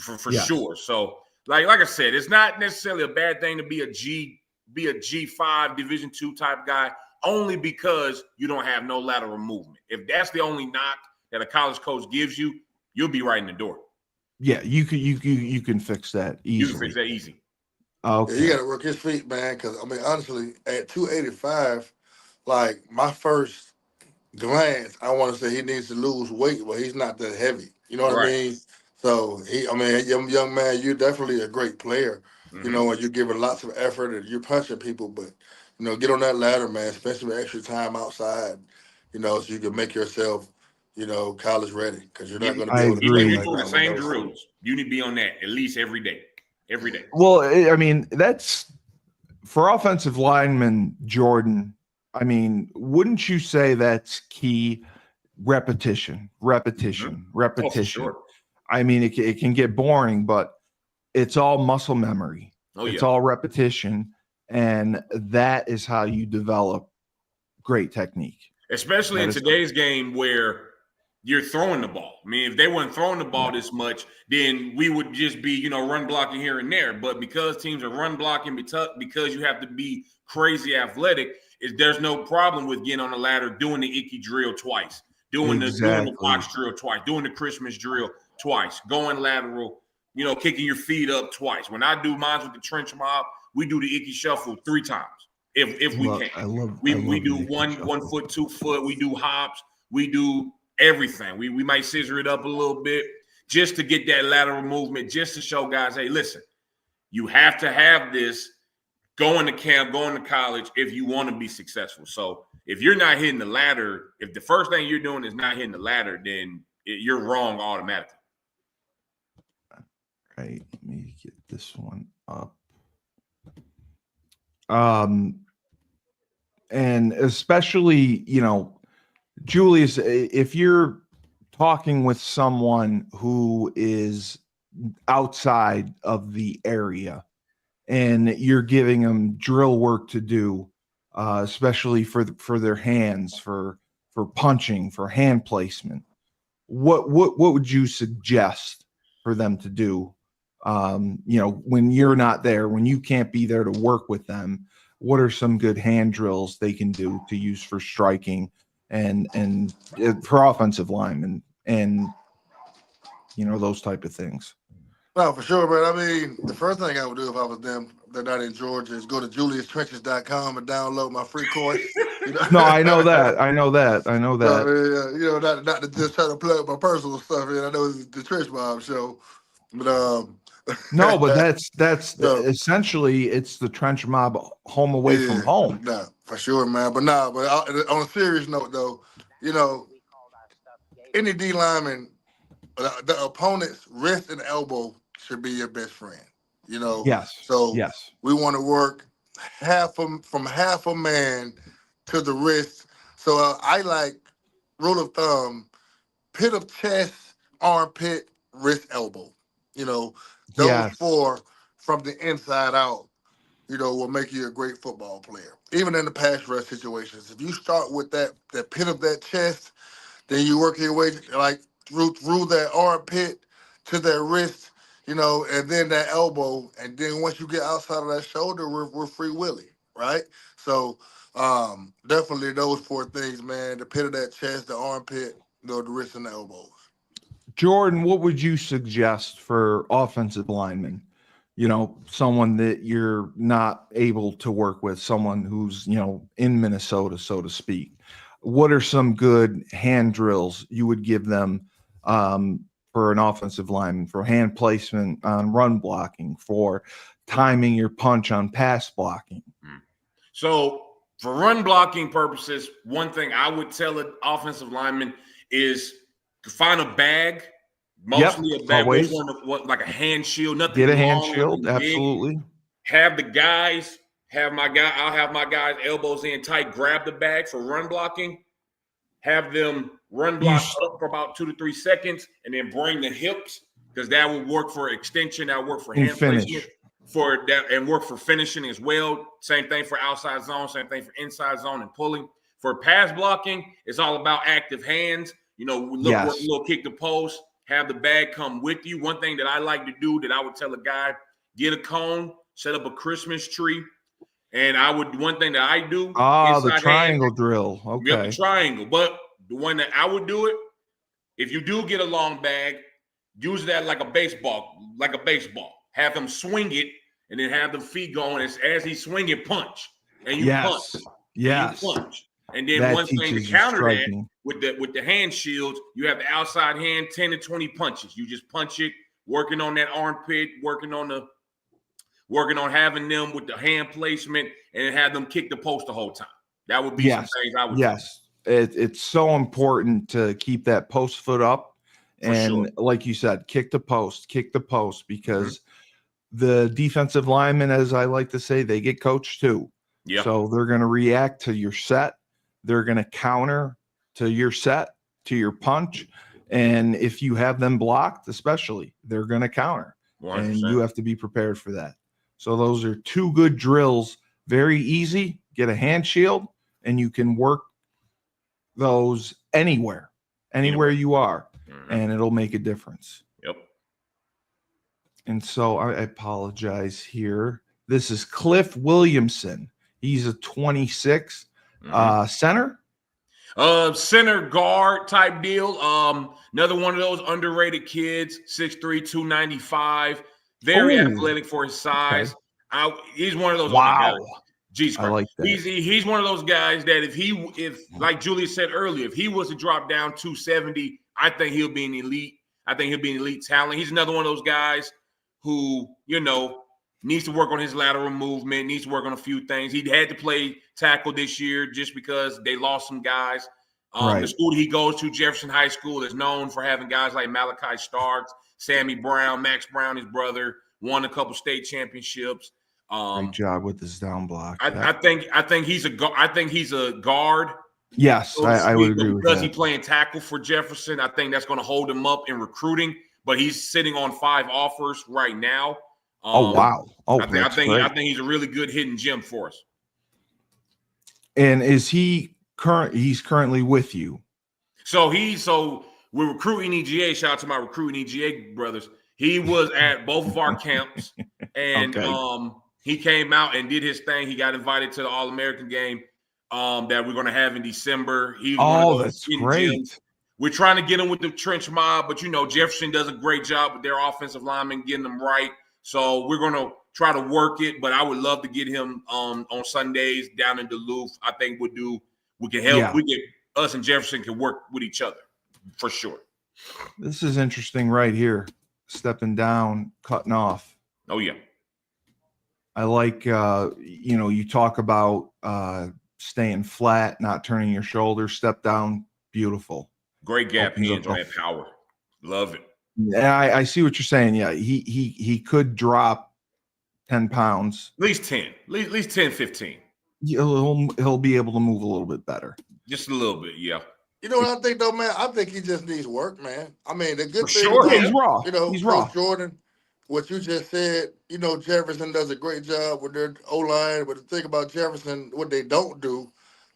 for sure. So like I said, it's not necessarily a bad thing to be a G5 Division II type guy, only because you don't have no lateral movement. If that's the only knock that a college coach gives you, you'll be right in the door. Yeah, you can fix that easily. You can fix that easy. Okay. Yeah, you got to work his feet, man. Because I mean, honestly, at 285, like my first glance, I want to say he needs to lose weight, but he's not that heavy. You know what I mean? So young man, you're definitely a great player. Mm-hmm. You know, and you're giving lots of effort and you're punching people, but get on that ladder, man. Especially with extra time outside. So you can make yourself, college ready, because you're not going to be able to play like the same drills. You need to be on that at least every day. Every day. Well, I mean, that's for offensive lineman Jordan. I mean, wouldn't you say that's key? Repetition. Mm-hmm. Oh, sure. I mean, it can get boring, but it's all muscle memory. It's all repetition, and that is how you develop great technique. Especially in today's game where you're throwing the ball. I mean, if they weren't throwing the ball this much, then we would just be, run blocking here and there. But because teams are run blocking, because you have to be crazy athletic, there's no problem with getting on the ladder, doing the icky drill twice, doing the box drill twice, doing the Christmas drill twice, going lateral, kicking your feet up twice. When I do mine with the trench mob, we do the icky shuffle 3 times if we can. We do one foot, 2 foot. We do hops. We do everything. We might scissor it up a little bit just to get that lateral movement, just to show guys, hey, listen, you have to have this going to camp, going to college if you want to be successful. So if you're not hitting the ladder, if the first thing you're doing is not hitting the ladder, then you're wrong automatically. All right, let me get this one up. And especially, Julius, if you're talking with someone who is outside of the area and you're giving them drill work to do, especially for their hands, for punching, for hand placement, what would you suggest for them to do? When you're not there, when you can't be there to work with them, what are some good hand drills they can do to use for striking and for offensive linemen and those type of things? No, for sure, man. I mean, the first thing I would do if I was them, they're not in Georgia, is go to JuliusTrenches.com and download my free course. No, I know that. So, not to just try to plug my personal stuff in. I know it's the Trench Mob show, but no, but that's essentially it's the Trench Mob home away from home. Nah, for sure, man. But on a serious note, though, any D lineman, the opponent's wrist and elbow should be your best friend. Yes. So yes, we want to work from half a man to the wrist. So I like rule of thumb: pit of chest, armpit, wrist, elbow. Those four from the inside out, will make you a great football player. Even in the pass rush situations, if you start with that pit of that chest, then you work your way like through that armpit to that wrist, and then that elbow, and then once you get outside of that shoulder, we're free willy, right? So definitely those four things, man: the pit of that chest, the armpit, the wrist, and the elbows. Jordan, what would you suggest for offensive linemen? Someone that you're not able to work with, someone who's, in Minnesota, so to speak. What are some good hand drills you would give them for an offensive lineman, for hand placement on run blocking, for timing your punch on pass blocking? So for run blocking purposes, one thing I would tell an offensive lineman is to find a bag. Mostly a bag, like a hand shield, nothing. Get a hand shield, absolutely. Have the guys, I'll have my guys elbows in tight, grab the bag for run blocking, have them run block up for about 2 to 3 seconds, and then bring the hips, because that will work for extension, that will work for hand placement, for that, and work for finishing as well. Same thing for outside zone, same thing for inside zone and pulling. For pass blocking, it's all about active hands. Work a little kick the post. Have the bag come with you. One thing that I like to do that I would tell a guy, get a cone, set up a Christmas tree. And one thing that I do. The triangle drill. Okay. Yep, the triangle. But the one that I would do it, if you do get a long bag, use that like a baseball. Have him swing it and then have the feet going as he's swinging, punch. And you punch. Yes. And you punch. And then one thing to counter that with the hand shields, you have the outside hand, 10 to 20 punches. You just punch it, working on that armpit, working on having them with the hand placement, and have them kick the post the whole time. That would be some things I would do. It's so important to keep that post foot up. And like you said, kick the post, because the defensive linemen, as I like to say, they get coached too. Yeah. So they're going to react to your set. They're going to counter to your set, to your punch. And if you have them blocked, especially, they're going to counter. 100%. And you have to be prepared for that. So those are two good drills. Very easy. Get a hand shield, and you can work those anywhere you are, and it'll make a difference. Yep. And so I apologize here. This is Cliff Williamson. He's a 26 center. Center guard type deal. Another one of those underrated kids, 6'3", 295. Very athletic for his size. Okay. He's one of those. Wow. Jesus Christ. I like that. He's one of those guys that if like Julius said earlier, if he was to drop down 270, I think he'll be an elite. I think he'll be an elite talent. He's another one of those guys who, needs to work on his lateral movement, needs to work on a few things. He had to play tackle this year just because they lost some guys. The school he goes to, Jefferson High School, is known for having guys like Malachi Starks, Sammy Brown, Max Brown, his brother, won a couple state championships. Great job with his down block. I think he's a guard. Yes, I would agree with that. Because he's playing tackle for Jefferson, I think that's going to hold him up in recruiting. But he's sitting on 5 offers right now. Wow! I think he's a really good hidden gem for us. And is he He's currently with you. So we're recruiting EGA. Shout out to my recruiting EGA brothers. He was at both of our camps, and he came out and did his thing. He got invited to the All-American game that we're going to have in December. That's great. We're trying to get him with the trench mob, but Jefferson does a great job with their offensive linemen, getting them right. So we're going to try to work it, but I would love to get him on Sundays down in Duluth. I think we can help. Yeah. Us and Jefferson can work with each other for sure. This is interesting right here. Stepping down, cutting off. Oh yeah. I like, you talk about staying flat, not turning your shoulders, step down. Beautiful. Great gap hands on that power. Love it. Yeah, I see what you're saying. Yeah, he could drop 10 pounds. At least 10. At least 10, 15. He'll be able to move a little bit better. Just a little bit, yeah. You know what I think, though, man? I think he just needs work, man. I mean, the good thing he's raw. He's raw. Jordan, what you just said, Jefferson does a great job with their O-line, but the thing about Jefferson, what they don't do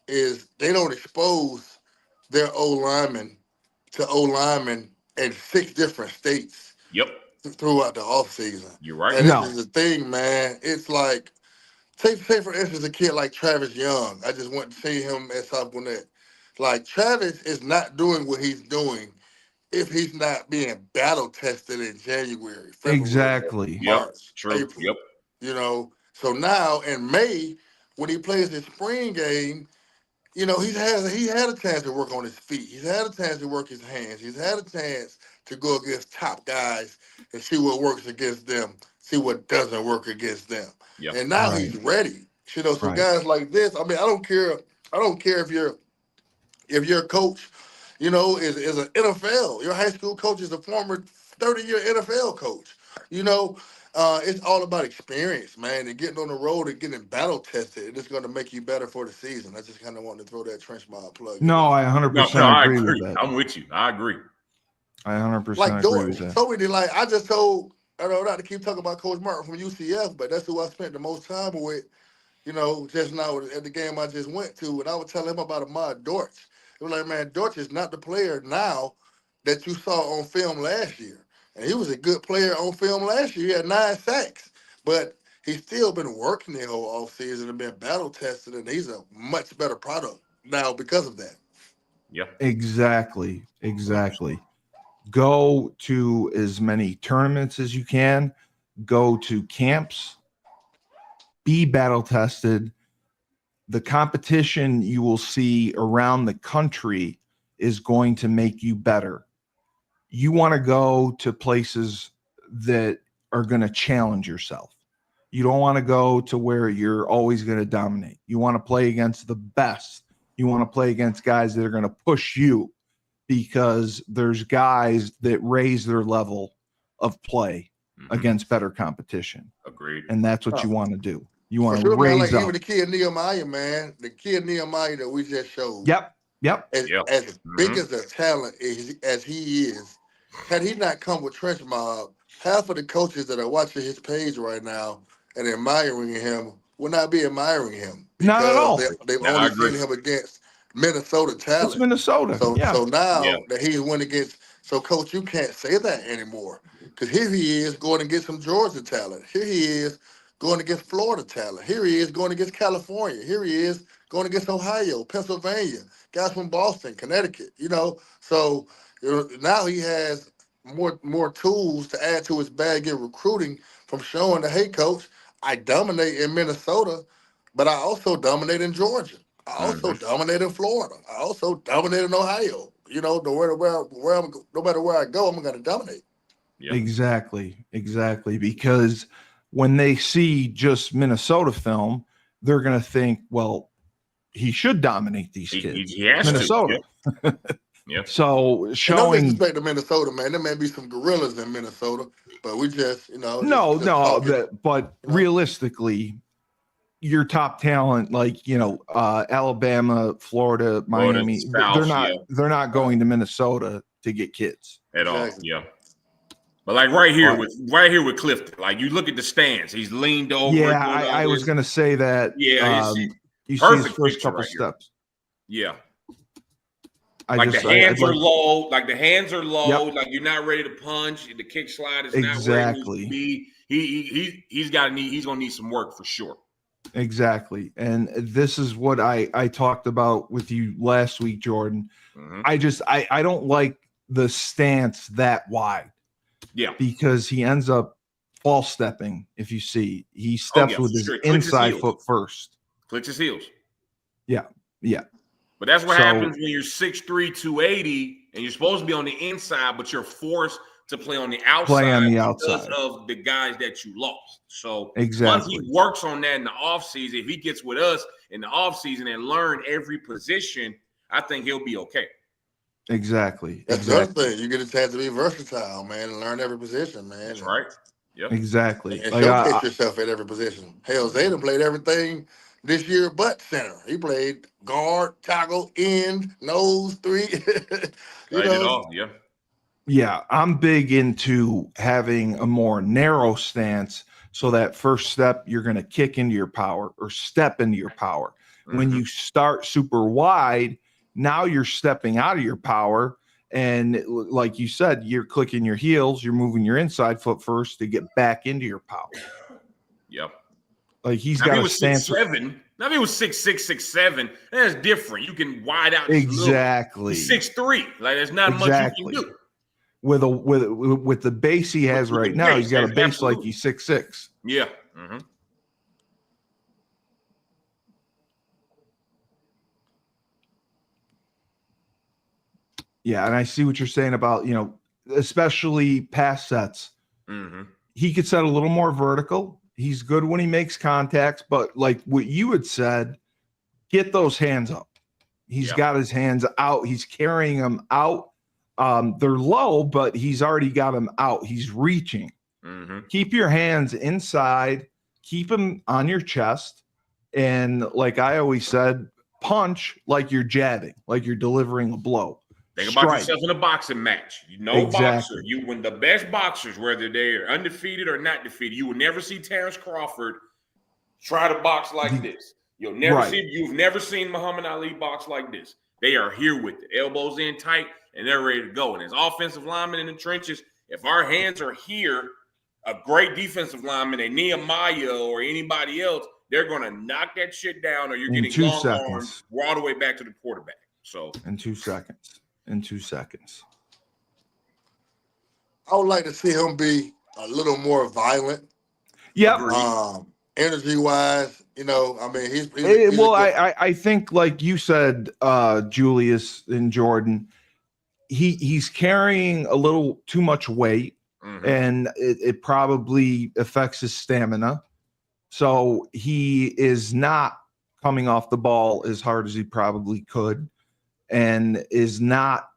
is they don't expose their O-linemen to O-linemen in 6 different states Yep. throughout the offseason. You're right. And this No. is the thing, man. It's like, say for instance, a kid like Travis Young. I just went to see him at South Gwinnett. Like, Travis is not doing what he's doing if he's not being battle tested in January, February, Exactly. Yep. March, True. April. Yep. So now in May, when he plays his spring game, he had a chance to work on his feet. He's had a chance to work his hands. He's had a chance to go against top guys and see what works against them, see what doesn't work against them. Yep. And now Right. he's ready. So Right. guys like this, I mean, I don't care if your coach, is an NFL. Your high school coach is a former 30-year NFL coach. It's all about experience, man, and getting on the road and getting battle tested. It's going to make you better for the season. I just kind of wanted to throw that trench mob plug. No, I 100% I agree agree. with that. I'm with you. I agree. I 100% Like agree with that. I just told, I don't know not to keep talking about Coach Martin from UCF, but that's who I spent the most time with, just now at the game I just went to. And I was telling him about Ahmad Dortch. It was like, man, Dortch is not the player now that you saw on film last year. And he was a good player on film last year. He had 9 sacks. But he's still been working the whole offseason and been battle tested, and he's a much better product now because of that. Yeah. Exactly. Go to as many tournaments as you can. Go to camps. Be battle tested. The competition you will see around the country is going to make you better. You want to go to places that are going to challenge yourself. You don't want to go to where you're always going to dominate. You want to play against the best. You want to play against guys that are going to push you, because there's guys that raise their level of play against better competition. Agreed. And that's what you want to do. You want to sure, man, raise like up. even the kid Nehemiah, man, that we just showed. Yep. As big as a talent as he is, had he not come with Trench Mob, half of the coaches that are watching his page right now and admiring him will not be admiring him. Not at all. They've only seen him against Minnesota talent. It's Minnesota. So now that he's went against, so Coach, you can't say that anymore. Because here he is going against some Georgia talent. Here he is going against Florida talent. Here he is going against California. Here he is going against Ohio, Pennsylvania, guys from Boston, Connecticut, So now he has more tools to add to his bag in recruiting, from showing that, hey, Coach, I dominate in Minnesota, but I also dominate in Georgia. I also dominate in Florida. I also dominate in Ohio. No matter where I go, I'm going to dominate. Yeah. Exactly. Because when they see just Minnesota film, they're going to think, well, he should dominate these kids. He has Minnesota. Yeah. So showing. No disrespect to Minnesota, man. There may be some gorillas in Minnesota, but we just, but realistically, your top talent, like Alabama, Florida, Miami, they're not going to Minnesota to get kids at all. Yeah. But like right here with Clifton, like you look at the stands, he's leaned over. Yeah, I was gonna say that. Yeah, you see his first couple steps. Yeah. The hands are low. Like the hands are low. Yep. Like you're not ready to punch. The kick slide is not where it needs to be. He's gonna need some work for sure. Exactly. And this is what I talked about with you last week, Jordan. I don't like the stance that wide. Yeah. Because he ends up false stepping. If you see, he steps with his inside foot first. Clicks his heels. Yeah. But that's what happens when you're 6'3", 280, and you're supposed to be on the inside, but you're forced to play on the outside because of the guys that you lost. So once he works on that in the offseason, if he gets with us in the offseason and learn every position, I think he'll be okay. Exactly. That's the other thing. You get a chance to be versatile, man, and learn every position, man. That's right. Yep. Exactly. And showcase yourself at every position. Hell, Zayden played everything this year but center. He played guard, tackle, end, nose, 3. Played it all, yeah. Yeah, I'm big into having a more narrow stance so that first step you're going to kick into your power or step into your power. When you start super wide, now you're stepping out of your power. And like you said, you're clicking your heels, you're moving your inside foot first to get back into your power. Yep. Like he's Now, if got he a was stance. 6'7", now if he was 6'6", 6'7", that's different. You can wide out just Exactly. a little. He's 6'3". Like there's not much you can do. With the base he has right now, he's got a base absolutely. like he's 6'6". Yeah. Yeah, and I see what you're saying about, especially pass sets. He could set a little more vertical. He's good when he makes contacts, but like what you had said, get those hands up. He's got his hands out. He's carrying them out. They're low, but he's already got them out. He's reaching. Keep your hands inside. Keep them on your chest. And like I always said, punch like you're jabbing, like you're delivering a blow. Think about yourself in a boxing match. Boxer, when the best boxers, whether they're undefeated or not defeated, you will never see Terrence Crawford try to box like this. You've never seen Muhammad Ali box like this. They are here with the elbows in tight and they're ready to go. And as offensive linemen in the trenches, if our hands are here, a great defensive lineman, a Nehemiah or anybody else, they're going to knock that shit down, or you're getting long arms all the way back to the quarterback. So in 2 seconds. I would like to see him be a little more violent. Yep. Energy wise, I mean, he's I think like you said, Julius and Jordan, he's carrying a little too much weight, and it probably affects his stamina. So he is not coming off the ball as hard as he probably could, and is not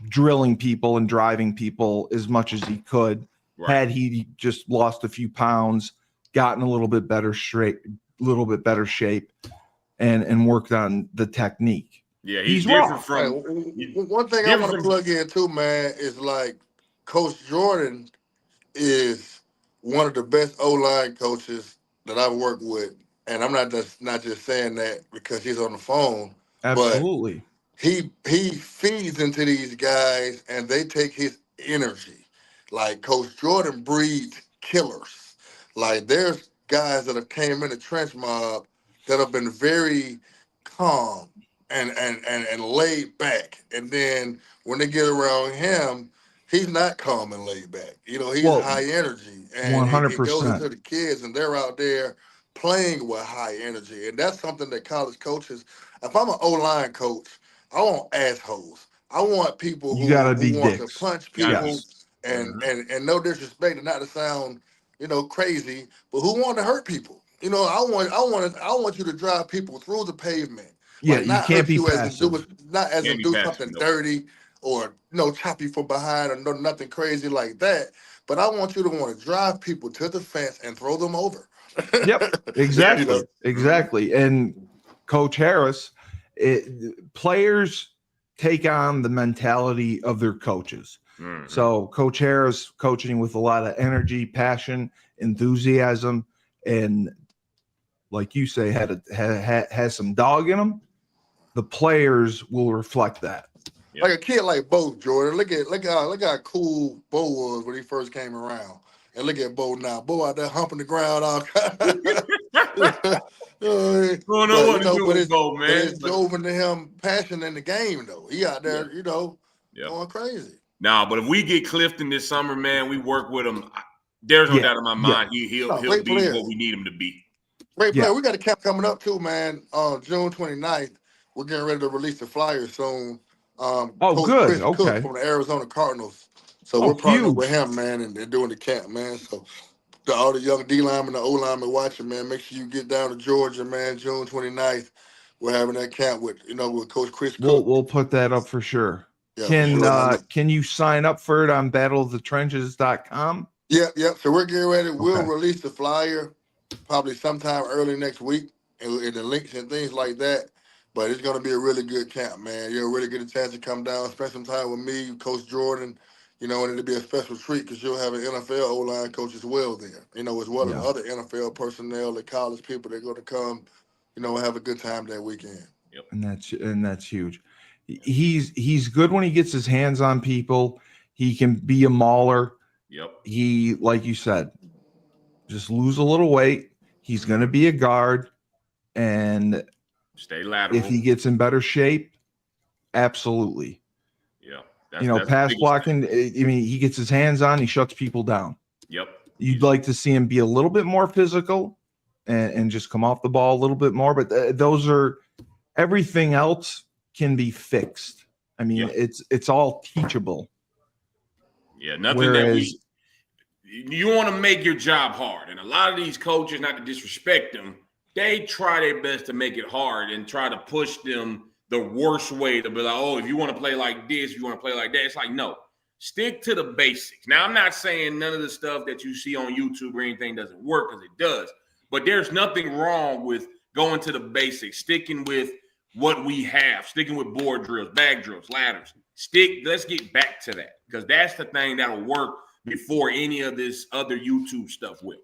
drilling people and driving people as much as he could. Had he just lost a few pounds, gotten a little bit better shape, and worked on the technique. Yeah, he's different from. One thing I want to plug in too, man, is like Coach Jordan is one of the best O-line coaches that I've worked with, and I'm not just saying that because he's on the phone. Absolutely. But he feeds into these guys and they take his energy. Like Coach Jordan breeds killers. Like there's guys that have came in the trench mob that have been very calm and laid back. And then when they get around him, he's not calm and laid back. He's high energy. And 100%. It goes into the kids and they're out there playing with high energy. And that's something that college coaches, if I'm an O-line coach, I want assholes. I want people who want to punch people and no disrespect and not to sound, crazy, but who want to hurt people. I want you to drive people through the pavement. Yeah, like, you can't be passive. Do something dirty or chop you from behind or nothing crazy like that. But I want you to want to drive people to the fence and throw them over. Yep, exactly, exactly. And Coach Harris. Players take on the mentality of their coaches. So Coach Harris coaching with a lot of energy, passion, enthusiasm, and like you say, has some dog in them. The players will reflect that. Like a kid like Bo, Jordan. Look how cool Bo was when he first came around. And look at Bo now. Bo out there humping the ground all It's over to him passion in the game though. He out there, going crazy. Nah, but if we get Clifton this summer, man, we work with him. There's no doubt in my mind he'll be what we need him to be. Great player. We got a camp coming up too, man. June 29th. We're getting ready to release the flyers soon. Coach good. Chris okay. Cook from the Arizona Cardinals. So we're partnering with him, man, and they're doing the camp, man. So all the young D linemen, the O linemen watching, man, make sure you get down to Georgia, man. June 29th, we're having that camp with Coach Chris Cook. We'll put that up for sure. Yeah, can you sign up for it on battleofthetrenches.com? Yep. So we're getting ready. We'll release the flyer probably sometime early next week, and the links and things like that. But it's going to be a really good camp, man. You'll really get a chance to come down, spend some time with me, Coach Jordan, and it'll be a special treat because you'll have an NFL O-line coach as well there, as well as other NFL personnel, the college people that are going to come, and have a good time that weekend. Yep. And that's huge. He's good when he gets his hands on people. He can be a mauler. Yep. He, like you said, just lose a little weight. He's going to be a guard, and stay lateral. If he gets in better shape, absolutely. Yeah. Pass blocking. I mean, he gets his hands on. He shuts people down. Yep. You'd like to see him be a little bit more physical and just come off the ball a little bit more. But those are everything else can be fixed. I mean, it's all teachable. Yeah, nothing you want to make your job hard. And a lot of these coaches, not to disrespect them, they try their best to make it hard and try to push them the worst way to be like, oh, if you want to play like this, if you want to play like that. It's like, no, stick to the basics. Now, I'm not saying none of the stuff that you see on YouTube or anything doesn't work, because it does. But there's nothing wrong with going to the basics, sticking with what we have, sticking with board drills, bag drills, ladders. Let's get back to that, because that's the thing that'll work before any of this other YouTube stuff will.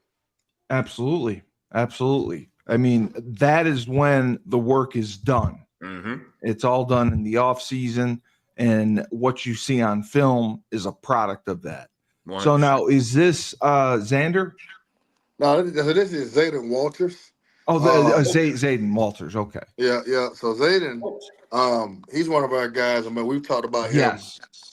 Absolutely. I mean, that is when the work is done. Mm-hmm. It's all done in the off season, and what you see on film is a product of that. 100%. So now, is this Xander? No, this is Zayden Walters. Oh, Zayden Walters. Okay. Yeah. So Zayden, he's one of our guys. I mean, we've talked about him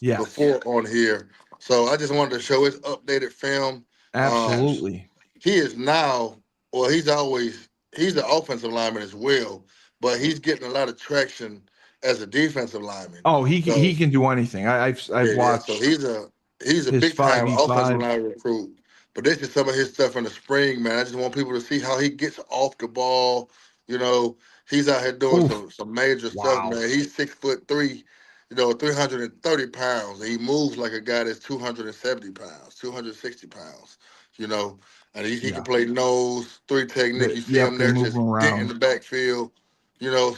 before on here. So I just wanted to show his updated film. Absolutely. He is now, he's an offensive lineman as well, but he's getting a lot of traction as a defensive lineman. Oh, he can do anything. I've watched. So he's a big time offensive line recruit. But this is some of his stuff in the spring, man. I just want people to see how he gets off the ball. He's out here doing some major stuff, man. He's 6'3", 330 pounds. And he moves like a guy that's 270 pounds, 260 pounds, And he can play nose, 3 technique. You see him there just get in the backfield,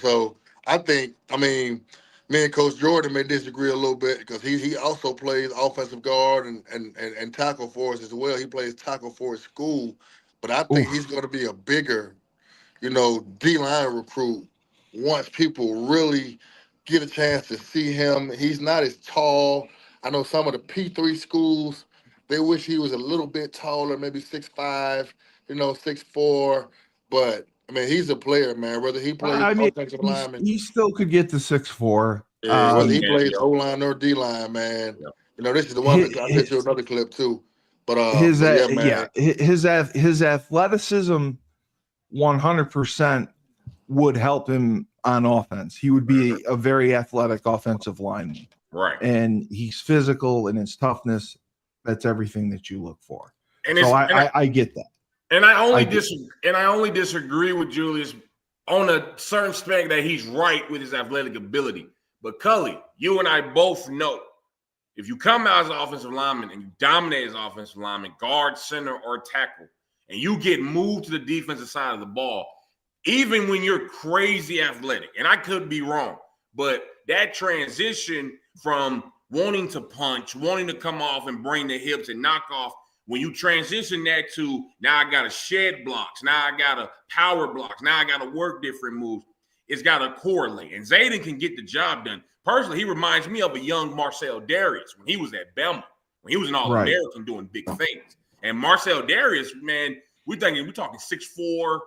So me and Coach Jordan may disagree a little bit, because he also plays offensive guard and tackle for us as well. He plays tackle for his school, but I think he's going to be a bigger, D-line recruit once people really get a chance to see him. He's not as tall. I know some of the P3 schools, they wish he was a little bit taller, maybe 6'5", 6'4", but I mean, he's a player, man. Whether he plays offensive lineman, he still could get to 6'4". Whether he plays O-line or D-line, man. Yeah. This is the one that I sent you another clip too. But his athleticism, 100% would help him on offense. He would be a very athletic offensive lineman, right? And he's physical, and his toughness. That's everything that you look for. And so I get that. And I only disagree with Julius on a certain aspect that he's right with his athletic ability. But Cully, you and I both know, if you come out as an offensive lineman and you dominate as an offensive lineman, guard, center, or tackle, and you get moved to the defensive side of the ball, even when you're crazy athletic, and I could be wrong, but that transition from wanting to punch, wanting to come off and bring the hips and knock off, when you transition that to, now I got to shed blocks, now I got to power blocks, now I got to work different moves, it's got to correlate. And Zayden can get the job done. Personally, he reminds me of a young Marcel Darius when he was at Belmont, when he was an All-American doing big things. And Marcel Darius, man, we're talking 6'4",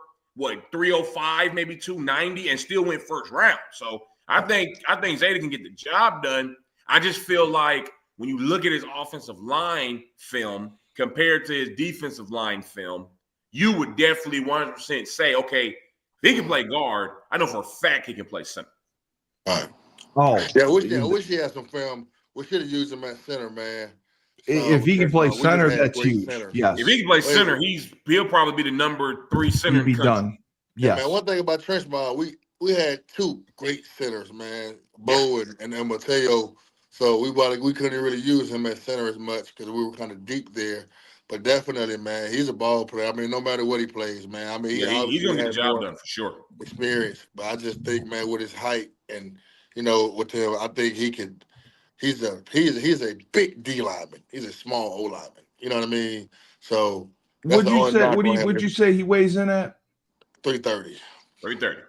305, maybe 290, and still went first round. So I think Zayden can get the job done. I just feel like when you look at his offensive line film compared to his defensive line film, you would definitely 100% say, okay, he can play guard. I know for a fact he can play center. All right. Oh, yeah. I wish he had some film. We should have used him at center, man. If he can play center, that's huge. Yes. If he can play center, he'll probably be the number 3 center. He'll be done. Yes. Yeah, man, one thing about Trenchmont, we had 2 great centers, man, Bo and Mateo. So we couldn't really use him at center as much because we were kind of deep there. But definitely, man, he's a ball player. I mean, no matter what he plays, man. I mean, he's gonna get the job done for sure. Experience, but I just think, man, with his height and with him, I think he could he's a big D lineman. He's a small O lineman. You know what I mean? So would you say? Would you say he weighs in at 330? 330.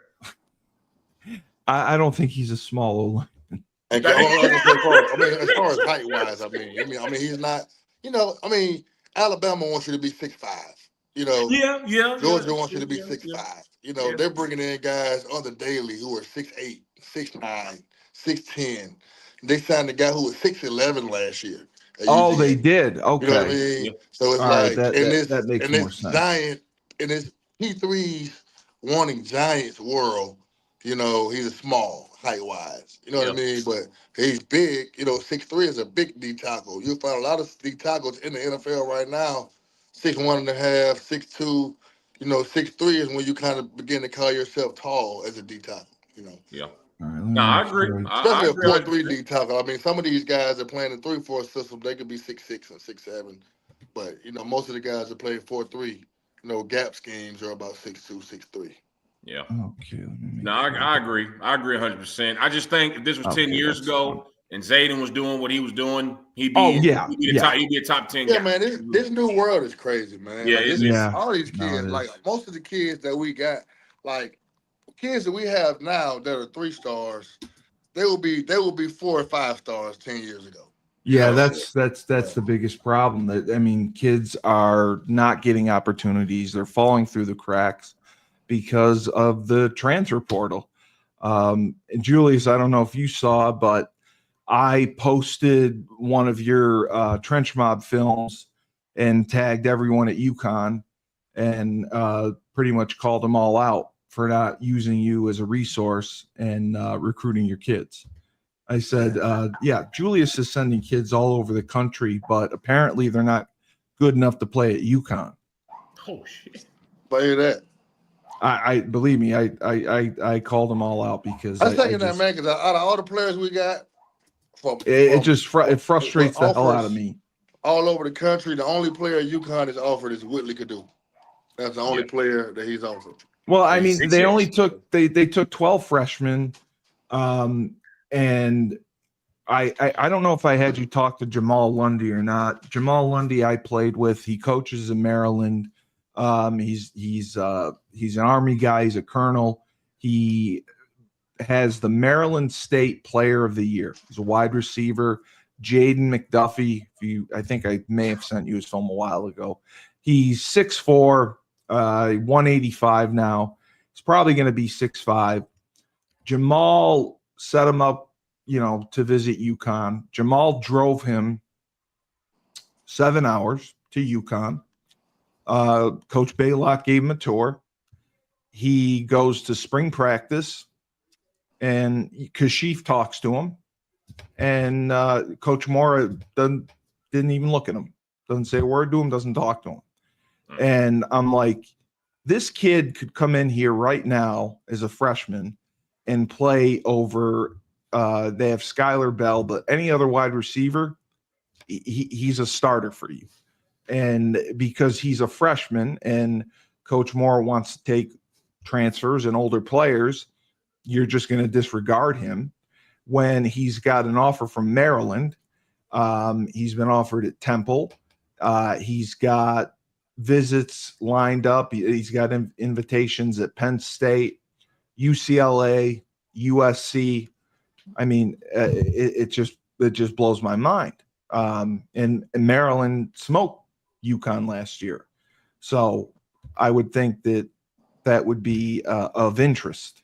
I don't think he's a small O lineman. And I mean, as far as height wise, I mean, he's not. You know, I mean, Alabama wants you to be 6'5". You know, Georgia wants you to be 6'5". You know, they're bringing in guys on the daily who are 6'8", 6'9", 6'10". They signed a guy who was 6'11" last year. Oh, they did. Okay. You know what I mean? So it's all like right, that makes more sense. Giant in this P3's wanting Giants world, you know, he's small height wise. You know what I mean? But he's big. You know, 6'3" is a big D tackle. You'll find a lot of D tackles in the NFL right now, 6'1.5", 6'2". You know, 6'3" is when you kind of begin to call yourself tall as a D tackle. You know. Yeah. All right, No, I agree. Especially a 4-3 D tackle. I mean, some of these guys are playing a 3-4 system. They could be 6'6" and 6'7". But, you know, most of the guys that play 4-3, you know, gap schemes are about 6'2", 6'3". Yeah. Okay. No, I agree. I agree 100%. I just think if this was 10 years ago and Zayden was doing what he was doing, he'd be a top 10 guy. Yeah, man, this new world is crazy, man. Yeah, all these kids, like most of the kids that we got, like kids that we have now that are 3 stars, they will be 4 or 5 stars 10 years ago. Yeah, that's the biggest problem. I mean, kids are not getting opportunities. They're falling through the cracks because of the transfer portal. And Julius, I don't know if you saw, but I posted one of your Trench Mob films and tagged everyone at UConn and pretty much called them all out for not using you as a resource and recruiting your kids. I said, Julius is sending kids all over the country, but apparently they're not good enough to play at UConn. Oh shit! Play that. I believe me, I called them all out because I think that, man, because out of all the players we got, it frustrates the hell out of me. All over the country, the only player UConn is offered is Whitley Cadu. That's the only player that he's offered. Well, I mean, they only took they took 12 freshmen, and I don't know if I had you talk to Jamal Lundy or not. Jamal Lundy I played with. He coaches in Maryland. He's an Army guy. He's a colonel. He has the Maryland State Player of the Year. He's a wide receiver. Jaden McDuffie. I think I may have sent you his film a while ago. He's 6'4", 185 now. He's probably going to be 6'5". Jamal set him up, to visit UConn. Jamal drove him 7 hours to UConn. Coach Baylock gave him a tour. He goes to spring practice, and Kashif talks to him, and Coach Mora didn't even look at him, doesn't say a word to him, doesn't talk to him. And I'm like, this kid could come in here right now as a freshman and play over. They have Skylar Bell, but any other wide receiver, he's a starter for you. And because he's a freshman and Coach Moore wants to take transfers and older players, you're just going to disregard him when he's got an offer from Maryland. He's been offered at Temple. He's got visits lined up. He's got invitations at Penn State, UCLA, USC. I mean, it just blows my mind. And Maryland smoked UConn last year. So I would think that would be of interest.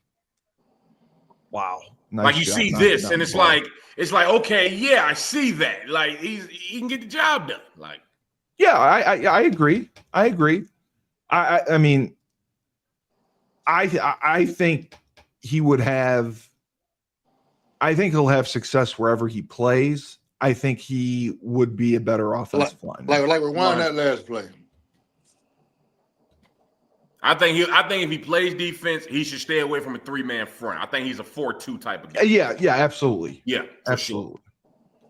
Wow. Nice like you job. See this, and it's like, okay, yeah, I see that. Like he can get the job done. Like, yeah, I agree. I mean, I think he would have. I think he'll have success wherever he plays. I think he would be a better offensive lineman. Like rewind that last play. I think if he plays defense, he should stay away from a 3-man front. I think he's a 4-2 type of guy. Yeah, absolutely. Yeah, absolutely. Sure.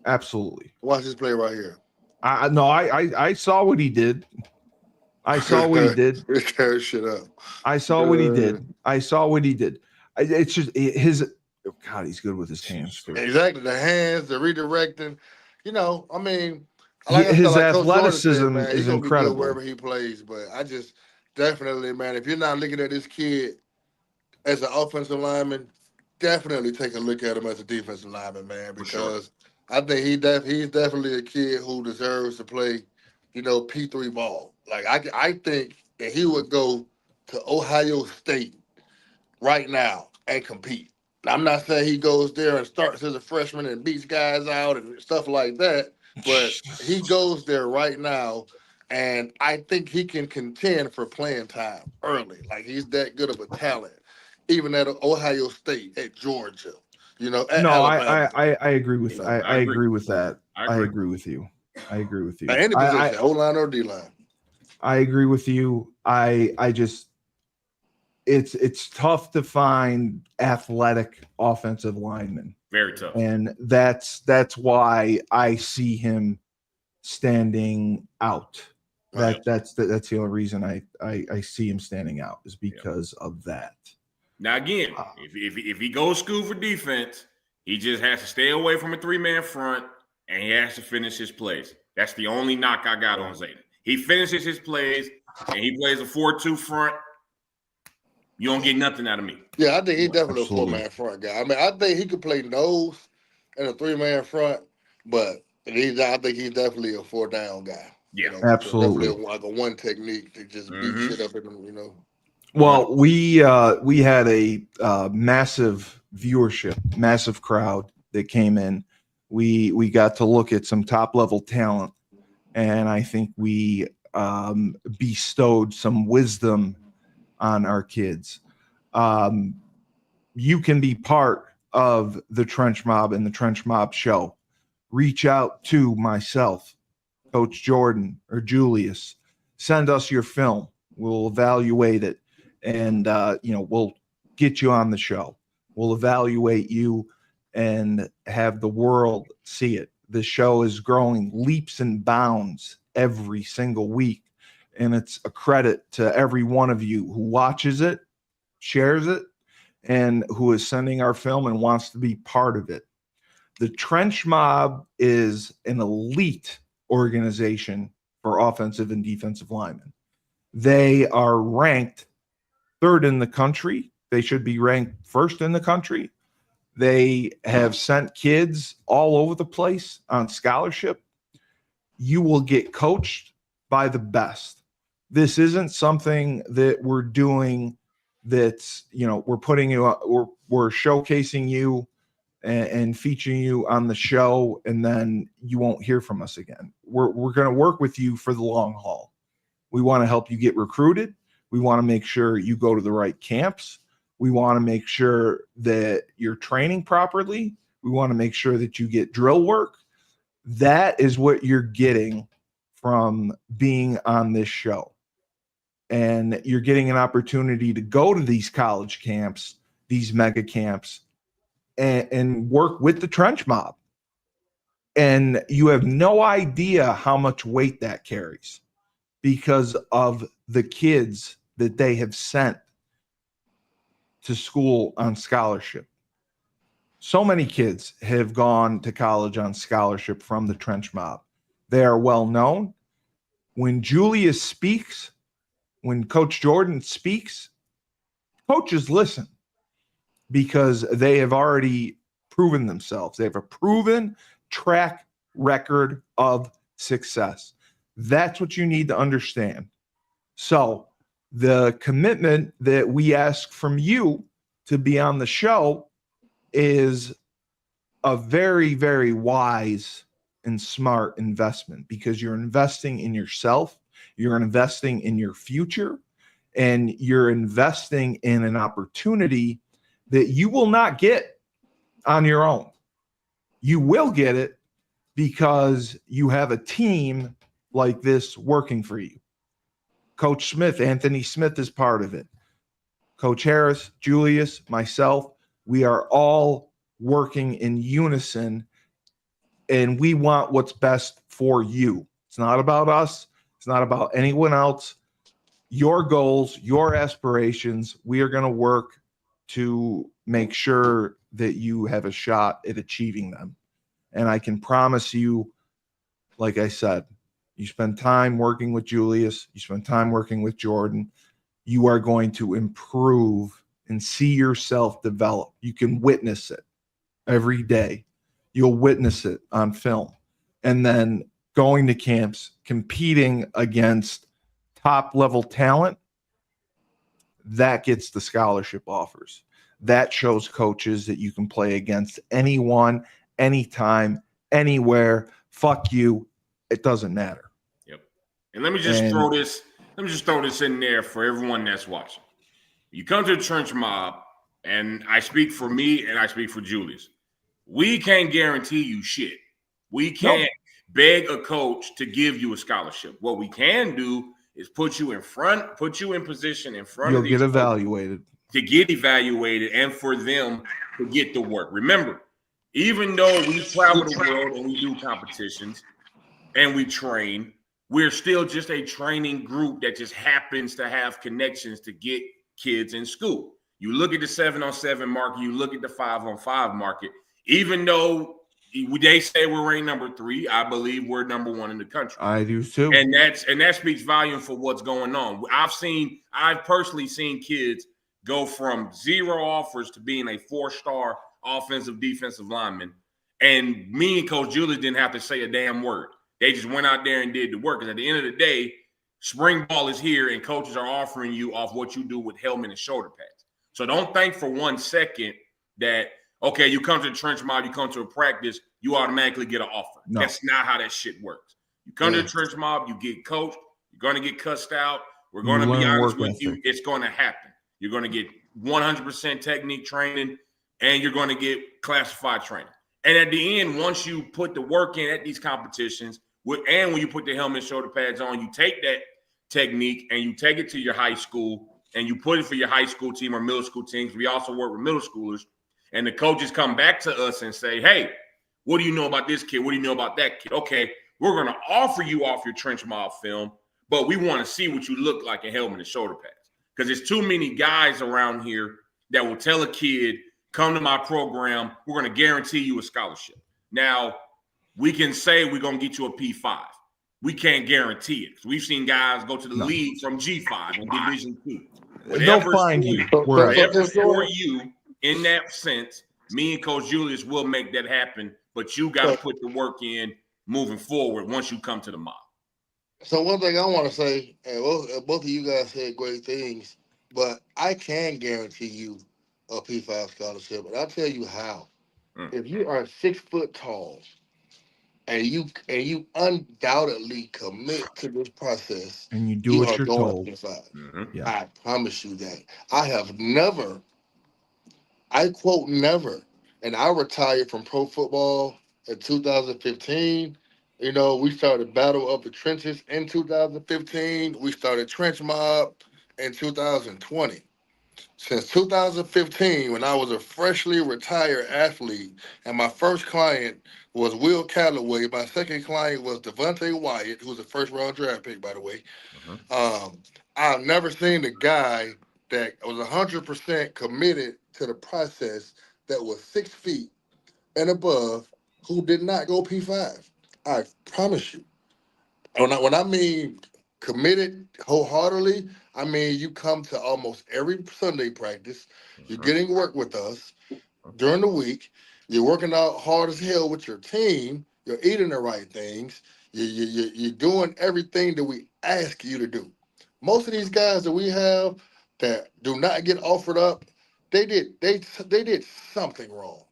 Absolutely. Watch this play right here. I saw what he did. I saw what he did. Tear shit up. I saw what he did. It's just God, he's good with his hands too. Exactly, the hands, the redirecting. I mean, His like Coach Jordan said, athleticism man, is he's gonna incredible. be good wherever he plays. But I just definitely, man, if you're not looking at this kid as an offensive lineman, definitely take a look at him as a defensive lineman, man, because I think he's definitely a kid who deserves to play, P3 ball. Like I think that he would go to Ohio State right now and compete. Now, I'm not saying he goes there and starts as a freshman and beats guys out and stuff like that, but he goes there right now, and I think he can contend for playing time early. Like, he's that good of a talent, even at Ohio State, at Georgia, at No, Alabama. I agree with I agree with that. I agree with you. I agree with you. At any position, O-line or D-line. I agree with you. I just it's tough to find athletic offensive linemen. Very tough. And that's why I see him standing out. Right. That's the only reason I see him standing out is because of that. Now again, if he goes school for defense, he just has to stay away from a 3-man front and he has to finish his plays. That's the only knock I got on Zayden. He finishes his plays and he plays a 4-2 front. You don't get nothing out of me. Yeah, I think he's definitely a 4-man front guy. I mean, I think he could play nose and a 3-man front, but I think he's definitely a 4-down guy. Yeah, absolutely. Definitely like a one technique to just beat shit up in them, Well, we had a massive viewership, massive crowd that came in. We got to look at some top level talent, and I think we bestowed some wisdom on our kids. You can be part of the Trench Mob and the Trench Mob show. Reach out to myself, Coach Jordan, or Julius. Send us your film. We'll evaluate it, and we'll get you on the show. We'll evaluate you and have the world see it. The show is growing leaps and bounds every single week. And it's a credit to every one of you who watches it, shares it, and who is sending our film and wants to be part of it. The Trench Mob is an elite organization for offensive and defensive linemen. They are ranked 3rd in the country. They should be ranked 1st in the country. They have sent kids all over the place on scholarship. You will get coached by the best. This isn't something that we're doing that's, we're putting you, we're showcasing you and featuring you on the show, and then you won't hear from us again. We're going to work with you for the long haul. We want to help you get recruited. We want to make sure you go to the right camps. We want to make sure that you're training properly. We want to make sure that you get drill work. That is what you're getting from being on this show. And you're getting an opportunity to go to these college camps, these mega camps, and work with the Trench Mob. And you have no idea how much weight that carries because of the kids that they have sent to school on scholarship. So many kids have gone to college on scholarship from the Trench Mob. They are well known. When Julius speaks, when Coach Jordan speaks, coaches listen because they have already proven themselves. They have a proven track record of success. That's what you need to understand. So the commitment that we ask from you to be on the show is a very, very wise and smart investment because you're investing in yourself, you're investing in your future, and you're investing in an opportunity that you will not get on your own. You will get it because you have a team like this working for you. Coach Smith, Anthony Smith is part of it. Coach Harris, Julius, myself, we are all working in unison, and we want what's best for you. It's not about us. It's not about anyone else. Your goals, your aspirations, we are going to work to make sure that you have a shot at achieving them. And I can promise you, like I said, you spend time working with Julius, you spend time working with Jordan, you are going to improve and see yourself develop. You can witness it every day. You'll witness it on film. And then going to camps, competing against top level talent, that gets the scholarship offers. That shows coaches that you can play against anyone, anytime, anywhere. Fuck you. It doesn't matter. Yep. And let me just throw this in there for everyone that's watching. You come to the trench mob, and I speak for me and I speak for Julius. We can't guarantee you shit. We can't beg a coach to give you a scholarship. What we can do is put you in position in front of these get evaluated. To get evaluated and for them to get the work. Remember, even though we travel the world and we do competitions and we train, we're still just a training group that just happens to have connections to get kids in school. You look at the 7-on-7 market, you look at the 5-on-5 market, even though they say we're ranked number 3, I believe we're number 1 in the country. I do too. And that speaks volume for what's going on. I've personally seen kids go from 0 offers to being a 4-star offensive defensive lineman. And me and Coach Julius didn't have to say a damn word. They just went out there and did the work. Because at the end of the day, spring ball is here and coaches are offering you off what you do with helmet and shoulder pads. So don't think for 1 second that, okay, you come to the trench mob, you come to a practice, you automatically get an offer. No. That's not how that shit works. You come to the trench mob, you get coached, you're going to get cussed out. We're going to be honest with you. It's going to happen. You're going to get 100% technique training, and you're going to get classified training. And at the end, once you put the work in at these competitions, and when you put the helmet and shoulder pads on, you take that technique and you take it to your high school and you put it for your high school team or middle school teams. We also work with middle schoolers. And the coaches come back to us and say, hey, what do you know about this kid? What do you know about that kid? Okay, we're going to offer you off your trench mob film, but we want to see what you look like in helmet and shoulder pads. Because there's too many guys around here that will tell a kid, come to my program, we're going to guarantee you a scholarship. Now, we can say we're going to get you a P5. We can't guarantee it. We've seen guys go to the league from G5 and Division II. They'll find you. Whatever for you in that sense, me and Coach Julius will make that happen, but you got to put the work in moving forward once you come to the mob. So one thing I want to say, and both of you guys said great things, but I can guarantee you a P5 scholarship, and I'll tell you how. If you are 6 foot tall and you undoubtedly commit to this process, and you do what you're told, yeah. I promise you that. I have never, I quote never, and I retired from pro football in 2015. You know, we started Battle of the Trenches in 2015. We started Trench Mob in 2020. Since 2015, when I was a freshly retired athlete, and my first client was Will Calloway, my second client was Devontae Wyatt, who was a first-round draft pick, by the way. I've never seen a guy that was 100% committed to the process that was 6 feet and above who did not go P5. I promise you. When I mean committed wholeheartedly, I mean you come to almost every Sunday practice. You're getting work with us during the week. You're working out hard as hell with your team. You're eating the right things. You're doing everything that we ask you to do. Most of these guys that we have that do not get offered up, they did something wrong.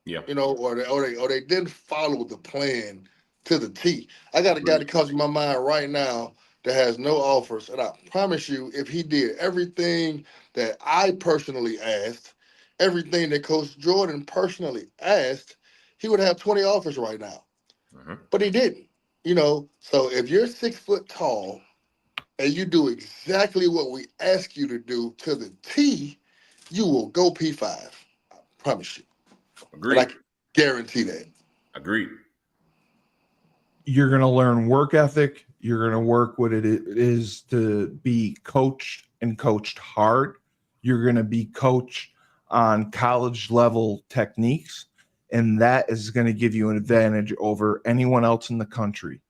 Yeah. You know, or they didn't follow the plan to the T. I got a guy that comes to my mind right now that has no offers, and I promise you, if he did everything that I personally asked, everything that Coach Jordan personally asked, he would have 20 offers right now. But he didn't. You know, so if you're 6 foot tall and you do exactly what we ask you to do to the T, you will go P5. I promise you. Agreed. And I guarantee that. Agreed. You're going to learn work ethic. You're going to work what it is to be coached and coached hard. You're going to be coached on college level techniques, and that is going to give you an advantage over anyone else in the country.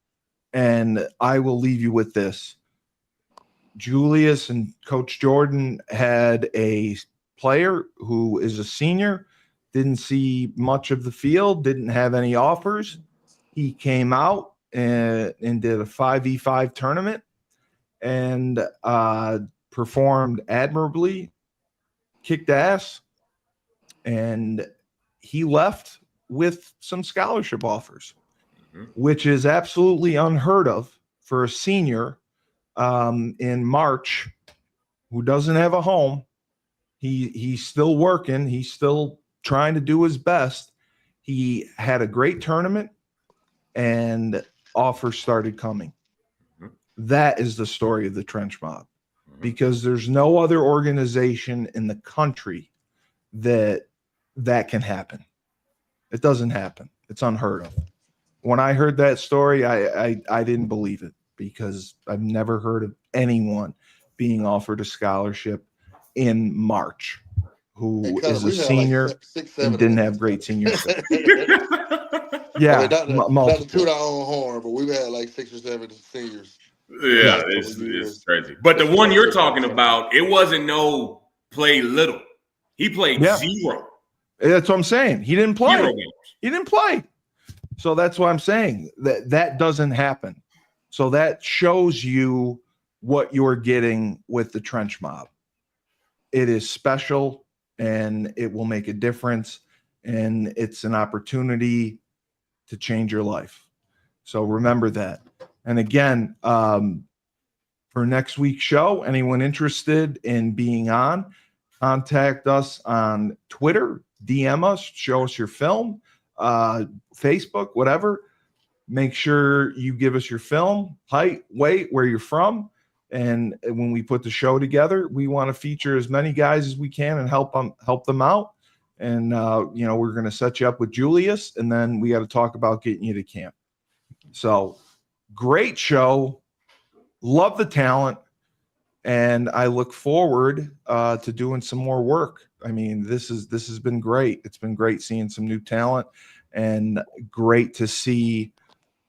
And I will leave you with this. Julius and Coach Jordan had a player who is a senior, didn't see much of the field, didn't have any offers. He came out and did a 5v5 tournament and performed admirably, kicked ass, and he left with some scholarship offers, which is absolutely unheard of for a senior in March who doesn't have a home. He's still working. He's still trying to do his best. He had a great tournament and offers started coming. That is the story of the Trench Mob, because there's no other organization in the country that can happen. It doesn't happen. It's unheard of. When I heard that story, I didn't believe it, because I've never heard of anyone being offered a scholarship in March who is a senior and didn't have great senior. Yeah, not to toot our own horn, but we've had like 6 or 7 seniors. Yeah, it's crazy. But the one you're talking about, it wasn't no play little. He played zero. That's what I'm saying. He didn't play. 0 games. He didn't play. So that's what I'm saying. That doesn't happen. So that shows you what you're getting with the Trench Mob. It is special, and it will make a difference, and it's an opportunity to change your life. So remember that. And again, for next week's show, anyone interested in being on, contact us on Twitter, DM us, show us your film, Facebook, whatever. Make sure you give us your film, height, weight, where you're from. And when we put the show together, we want to feature as many guys as we can and help them out. And, we're going to set you up with Julius, and then we got to talk about getting you to camp. So great show. Love the talent. And I look forward to doing some more work. I mean, this has been great. It's been great seeing some new talent, and great to see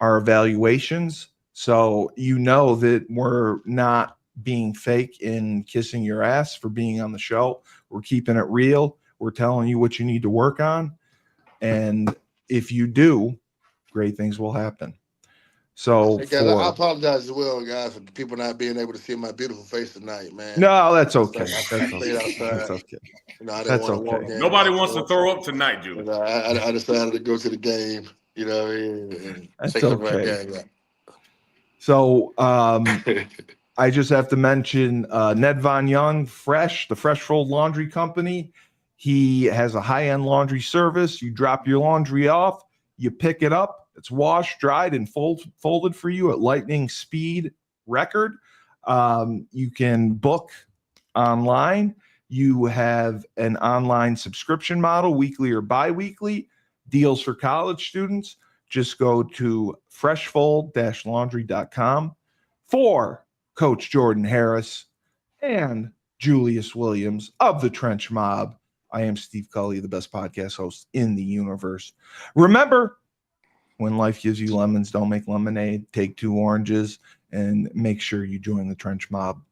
our evaluations. So that we're not being fake and kissing your ass for being on the show. We're keeping it real. We're telling you what you need to work on. And if you do, great things will happen. So hey guys, I apologize as well, guys, for people not being able to see my beautiful face tonight, man. No, that's okay. That's okay. That's okay. I didn't want to walk in. Nobody wants to throw up tonight, Julie. I decided to go to the game, and that's take okay. So I just have to mention Ned Von Young, the Fresh Fold Laundry Company. He has a high-end laundry service. You drop your laundry off, you pick it up. It's washed, dried, and folded for you at lightning speed record. You can book online. You have an online subscription model, weekly or bi-weekly. Deals for college students. Just go to freshfold-laundry.com. For Coach Jordan Harris and Julius Williams of the Trench Mob, I am Steve Cully, the best podcast host in the universe. Remember, when life gives you lemons, don't make lemonade. Take 2 oranges and make sure you join the Trench Mob.